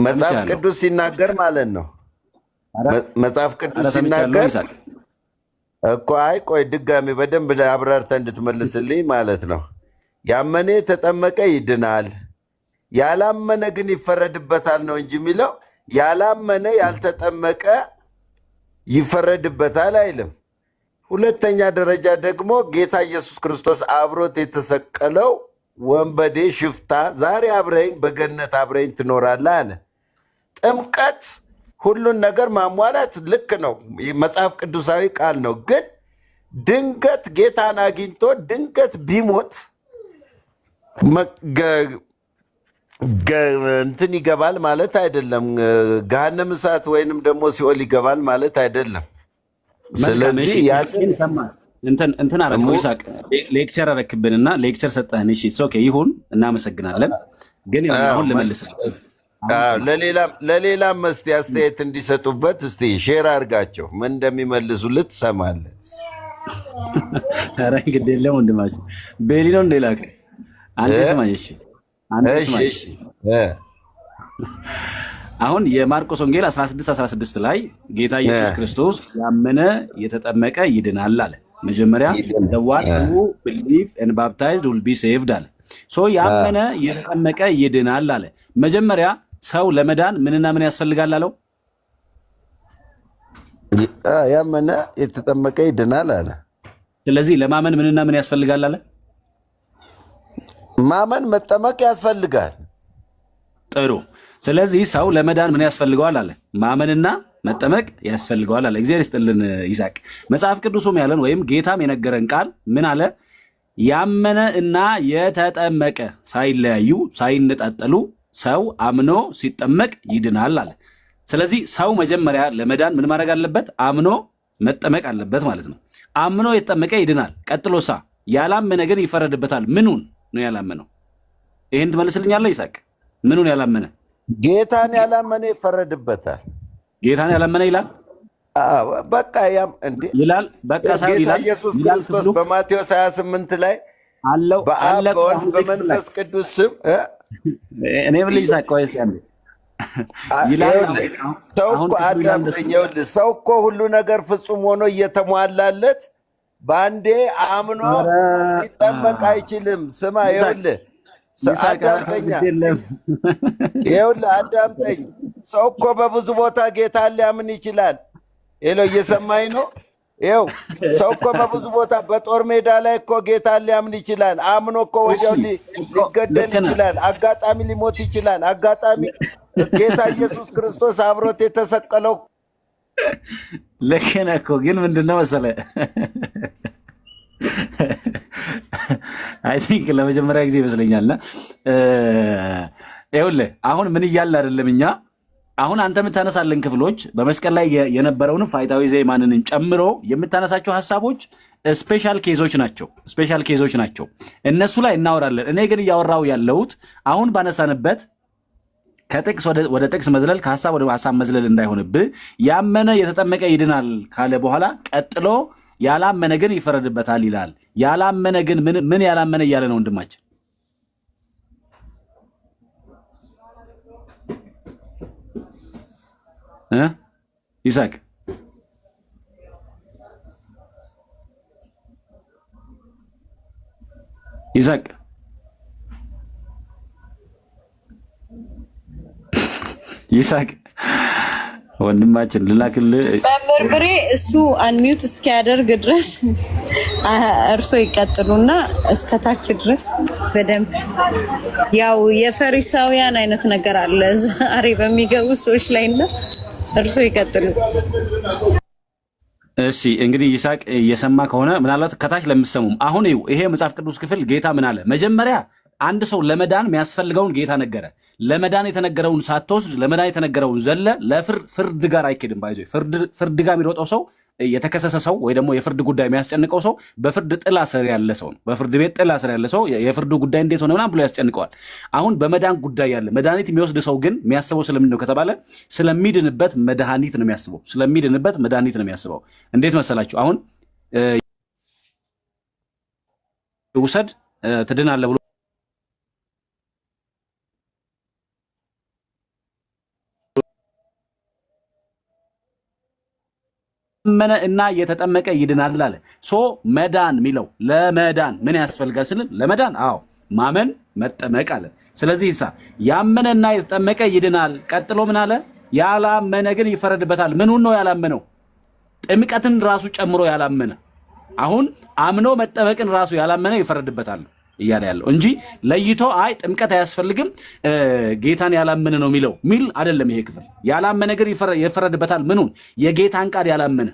መጽሐፍ ቅዱስ ሲናገር ማለት ነው። መጽሐፍ ቅዱስ ሲናገር እኮ ቆይ ድጋሚ በደንብ አብራርተህ እንድትመልስልኝ ማለት ነው። ያመነ የተጠመቀ ይድናል፣ ያላመነ ግን ይፈረድበታል ነው እንጂ የሚለው ያላመነ ያልተጠመቀ ይፈረድበታል አይልም። ሁለተኛ ደረጃ ደግሞ ጌታ ኢየሱስ ክርስቶስ አብሮት የተሰቀለው ወንበዴ ሽፍታ ዛሬ አብረኝ በገነት አብረኝ ትኖራለህ አለ። ጥምቀት ሁሉን ነገር ማሟላት ልክ ነው፣ መጽሐፍ ቅዱሳዊ ቃል ነው። ግን ድንገት ጌታን አግኝቶ ድንገት ቢሞት እንትን ይገባል ማለት አይደለም። ገሃነመ እሳት ወይንም ደግሞ ሲኦል ይገባል ማለት አይደለም። ስለዚህ እንትን አረግ ይሳቅ ሌክቸር አረክብንና ሌክቸር ሰጠህን። እሺ ኦኬ ይሁን፣ እናመሰግናለን። ግን አሁን ልመልስልህ ለሌላም እስቲ አስተያየት እንዲሰጡበት እስቲ ሼር አድርጋቸው ምን እንደሚመልሱልህ ትሰማለህ። ኧረ እንግዲህ የለም ወንድማችን ቤሊ ነው እንደላከ አንተ ስማኝ። እሺ አንተ ስማኝ። አሁን የማርቆስ ወንጌል 16:16 ላይ ጌታ ኢየሱስ ክርስቶስ ያመነ የተጠመቀ ይድናል አለ። መጀመሪያ the one who believe and baptized will be saved አለ። ያመነ የተጠመቀ ይድናል አለ። መጀመሪያ ሰው ለመዳን ምንና ምን ያስፈልጋል አለው? ያመነ የተጠመቀ ይድናል አለ። ስለዚህ ለማመን ምንና ምን ያስፈልጋል አለ? ማመን መጠመቅ ያስፈልጋል። ጥሩ። ስለዚህ ሰው ለመዳን ምን ያስፈልገዋል አለ? ማመንና መጠመቅ ያስፈልገዋል አለ። እግዚአብሔር ይስጥልን ይሳቅ። መጽሐፍ ቅዱሱም ያለን ወይም ጌታም የነገረን ቃል ምን አለ? ያመነ እና የተጠመቀ ሳይለያዩ ሳይነጣጠሉ ሰው አምኖ ሲጠመቅ ይድናል አለ። ስለዚህ ሰው መጀመሪያ ለመዳን ምን ማድረግ አለበት? አምኖ መጠመቅ አለበት ማለት ነው። አምኖ የተጠመቀ ይድናል። ቀጥሎሳ ያላመነ ግን ይፈረድበታል። ምኑን ነው ያላመነው? ይህን ትመልስልኛለህ ይሳቅ? ምኑን ያላመነ? ጌታን ያላመነ ይፈረድበታል። ጌታን ያላመነ ይላል። በቃ ይላል። በቃ ሳይሆን ጌታ ኢየሱስ ክርስቶስ በማቴዎስ 28 ላይ አለው በአብ በወልድ በመንፈስ ቅዱስ ስም እኔ ምን ይሳቅ ወይስ ያንዴ ይላል። ሰው እኮ አዳምጠኝ፣ ይኸውልህ ሰው እኮ ሁሉ ነገር ፍጹም ሆኖ እየተሟላለት በአንዴ አምኖ ሊጠመቅ አይችልም። ስማ ይኸውልህ አዳምጠኝ። ሰው እኮ በብዙ ቦታ ጌታን ሊያምን ይችላል። ሄሎ እየሰማኝ ነው? ይኸው ሰው እኮ በብዙ ቦታ በጦር ሜዳ ላይ እኮ ጌታን ሊያምን ይችላል። አምኖ እኮ ወዲያው ሊገደል ይችላል። አጋጣሚ ሊሞት ይችላል። አጋጣሚ ጌታ ኢየሱስ ክርስቶስ አብሮት የተሰቀለው ልክ ነህ እኮ ግን ምንድነው መሰለህ አይ ቲንክ ለመጀመሪያ ጊዜ ይመስለኛልና ይኸውልህ አሁን ምን እያልን አይደለም እኛ አሁን አንተ የምታነሳልን ክፍሎች በመስቀል ላይ የነበረውን ፋይታዊ ዘይማንን ጨምሮ የምታነሳቸው ሀሳቦች ስፔሻል ኬዞች ናቸው። እነሱ ላይ እናወራለን። እኔ ግን እያወራው ያለሁት አሁን ባነሳንበት ከጥቅስ ወደ ጥቅስ መዝለል ከሀሳብ ወደ ሀሳብ መዝለል እንዳይሆንብህ ያመነ የተጠመቀ ይድናል ካለ በኋላ ቀጥሎ ያላመነ ግን ይፈረድበታል ይላል። ያላመነ ግን ምን ያላመነ እያለ ነው ወንድማችን? ይሳቅ ይሳቅ ይሳቅ ወንድማችን ልላክልህ በርብሬ እሱ አንሚዩት እስኪያደርግ ድረስ እርሶ ይቀጥሉና እስከታች ድረስ በደንብ ያው የፈሪሳውያን አይነት ነገር አለ ዛሬ በሚገቡ ሰዎች ላይና እርሶ ይቀጥሉ። እሺ እንግዲህ ይስሐቅ እየሰማ ከሆነ ምናልባት ከታች ለምትሰሙም አሁን ይሄ መጽሐፍ ቅዱስ ክፍል ጌታ ምን አለ? መጀመሪያ አንድ ሰው ለመዳን የሚያስፈልገውን ጌታ ነገረ። ለመዳን የተነገረውን ሳትወስድ ለመዳን የተነገረውን ዘለ ለፍርድ ጋር አይኬድም። ባይዞ ፍርድ ጋር የሚሮጠው ሰው የተከሰሰ ሰው ወይ ደግሞ የፍርድ ጉዳይ የሚያስጨንቀው ሰው በፍርድ ጥላ ስር ያለ ሰው ነው። በፍርድ ቤት ጥላ ስር ያለ ሰው የፍርዱ ጉዳይ እንዴት ሆነ ምናምን ብሎ ያስጨንቀዋል። አሁን በመዳን ጉዳይ ያለ መድኃኒት የሚወስድ ሰው ግን የሚያስበው ስለምንድን ነው ከተባለ ስለሚድንበት መድኃኒት ነው የሚያስበው። ስለሚድንበት መድኃኒት ነው የሚያስበው። እንዴት መሰላችሁ? አሁን ውሰድ ትድናለህ ብሎ መነ እና የተጠመቀ ይድናል አለ። ሶ መዳን የሚለው ለመዳን ምን ያስፈልጋል ስንል ለመዳን ማመን መጠመቅ አለ። ስለዚህ ያመነና የተጠመቀ ይድናል። ቀጥሎ ምን አለ? ያላመነ ግን ይፈረድበታል። ምኑን ነው ያላመነው? ጥምቀትን ራሱ ጨምሮ ያላመነ። አሁን አምኖ መጠመቅን ራሱ ያላመነ ይፈረድበታል እያለ ያለው እንጂ ለይቶ አይ ጥምቀት አያስፈልግም ጌታን ያላመነ ነው የሚለው ሚል አይደለም። ይሄ ክፍል ያላመነ ግን ይፈረድበታል። ምኑን? የጌታን ቃል ያላመነ።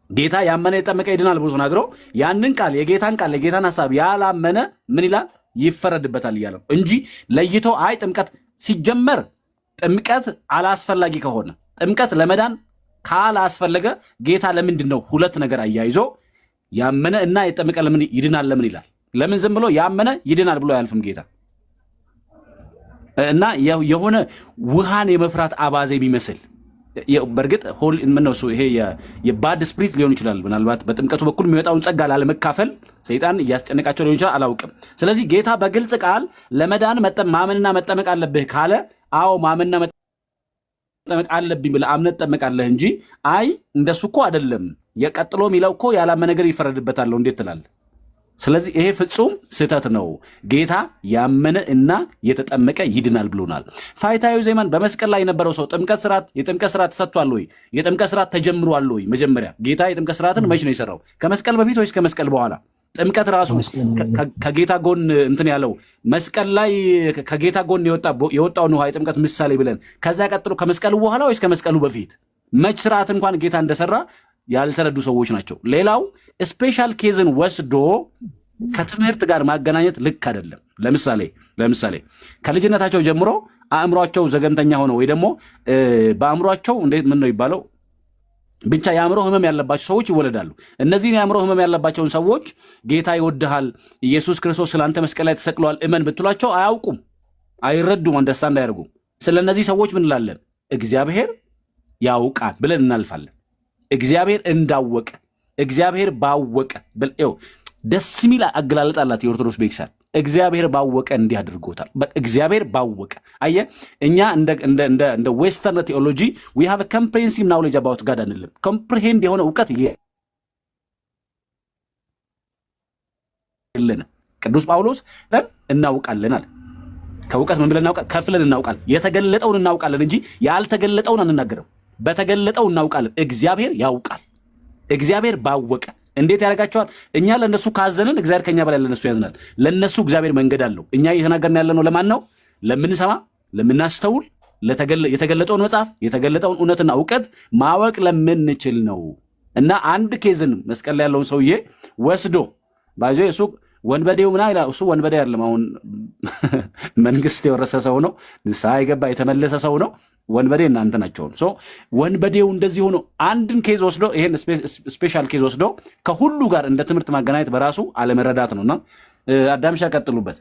ጌታ ያመነ የጠመቀ ይድናል ብሎ ተናግሮ ያንን ቃል የጌታን ቃል የጌታን ሐሳብ ያላመነ ምን ይላል? ይፈረድበታል እያለው እንጂ ለይቶ አይ ጥምቀት ሲጀመር ጥምቀት አላስፈላጊ ከሆነ ጥምቀት ለመዳን ካላስፈለገ ጌታ ለምንድን ነው ሁለት ነገር አያይዞ ያመነ እና የጠመቀ ለምን ይድናል ለምን ይላል? ለምን ዝም ብሎ ያመነ ይድናል ብሎ አያልፍም ጌታ? እና የሆነ ውሃን የመፍራት አባዜ ቢመስል በእርግጥ ምነው እሱ ይሄ የባድ ስፕሪት ሊሆን ይችላል። ምናልባት በጥምቀቱ በኩል የሚመጣውን ጸጋ ላለመካፈል ሰይጣን እያስጨነቃቸው ሊሆን ይችላል፣ አላውቅም። ስለዚህ ጌታ በግልጽ ቃል ለመዳን ማመንና መጠመቅ አለብህ ካለ ማመንና መጠመቅ አለብኝ ብለህ አምነህ ትጠመቃለህ እንጂ አይ እንደሱ እኮ አይደለም የቀጥሎ የሚለው እኮ ያላመነ ነገር ይፈረድበታል እንዴት ትላለህ? ስለዚህ ይሄ ፍጹም ስህተት ነው። ጌታ ያመነ እና የተጠመቀ ይድናል ብሎናል። ፋይታዊ ዜማን በመስቀል ላይ የነበረው ሰው የጥምቀት ስርዓት ተሰጥቷል ወይ? የጥምቀት ስርዓት ተጀምሯል ወይ? መጀመሪያ ጌታ የጥምቀት ስርዓትን መች ነው የሰራው? ከመስቀል በፊት ወይስ ከመስቀል በኋላ? ጥምቀት ራሱ ከጌታ ጎን እንትን ያለው መስቀል ላይ ከጌታ ጎን የወጣውን ውሃ የጥምቀት ምሳሌ ብለን ከዛ ቀጥሎ ከመስቀሉ በኋላ ወይስ ከመስቀሉ በፊት? መች ስርዓት እንኳን ጌታ እንደሰራ ያልተረዱ ሰዎች ናቸው። ሌላው ስፔሻል ኬዝን ወስዶ ከትምህርት ጋር ማገናኘት ልክ አይደለም። ለምሳሌ ከልጅነታቸው ጀምሮ አእምሯቸው ዘገምተኛ ሆነ ወይ ደግሞ በአእምሯቸው ምን ነው ይባለው ብቻ የአእምሮ ህመም ያለባቸው ሰዎች ይወለዳሉ። እነዚህን የአእምሮ ህመም ያለባቸውን ሰዎች ጌታ ይወድሃል፣ ኢየሱስ ክርስቶስ ስለአንተ መስቀል ላይ ተሰቅሏል እመን ብትሏቸው አያውቁም፣ አይረዱም፣ አንደርስታንድ አያደርጉም። ስለነዚህ ሰዎች ምን እንላለን? እግዚአብሔር ያውቃል ብለን እናልፋለን። እግዚአብሔር እንዳወቀ እግዚአብሔር ባወቀ ደስ የሚል አገላለጥ አላት የኦርቶዶክስ ቤተክርስቲያን። እግዚአብሔር ባወቀ እንዲህ አድርጎታል። እግዚአብሔር ባወቀ አየህ፣ እኛ እንደ ዌስተርን ቴዎሎጂ we have a comprehensive knowledge about God አንልም። ኮምፕሪሄንድ የሆነ እውቀት የለንም። ቅዱስ ጳውሎስ እናውቃለን አለ። ከእውቀት ምን ብለን እናውቃለን? ከፍለን እናውቃለን። የተገለጠውን እናውቃለን እንጂ ያልተገለጠውን አንናገርም። በተገለጠው እናውቃለን። እግዚአብሔር ያውቃል። እግዚአብሔር ባወቀ እንዴት ያደርጋቸዋል? እኛ ለነሱ ካዘንን እግዚአብሔር ከኛ በላይ ለነሱ ያዝናል። ለነሱ እግዚአብሔር መንገድ አለው። እኛ እየተናገርን ያለነው ለማን ነው? ለምንሰማ፣ ለምናስተውል፣ የተገለጠውን መጽሐፍ የተገለጠውን እውነትና እውቀት ማወቅ ለምንችል ነው። እና አንድ ኬዝን መስቀል ላይ ያለውን ሰውዬ ወስዶ ባይዞ እሱ ወንበዴው ምና ይላል። እሱ ወንበዴ አይደለም። አሁን መንግስት የወረሰ ሰው ነው። ንስሐ የገባ የተመለሰ ሰው ነው። ወንበዴ እናንተ ናቸው። ወንበዴው እንደዚህ ሆኖ አንድን ኬዝ ወስዶ ይሄን ስፔሻል ኬዝ ወስዶ ከሁሉ ጋር እንደ ትምህርት ማገናኘት በራሱ አለመረዳት ነውና አዳምሻ ቀጥሉበት።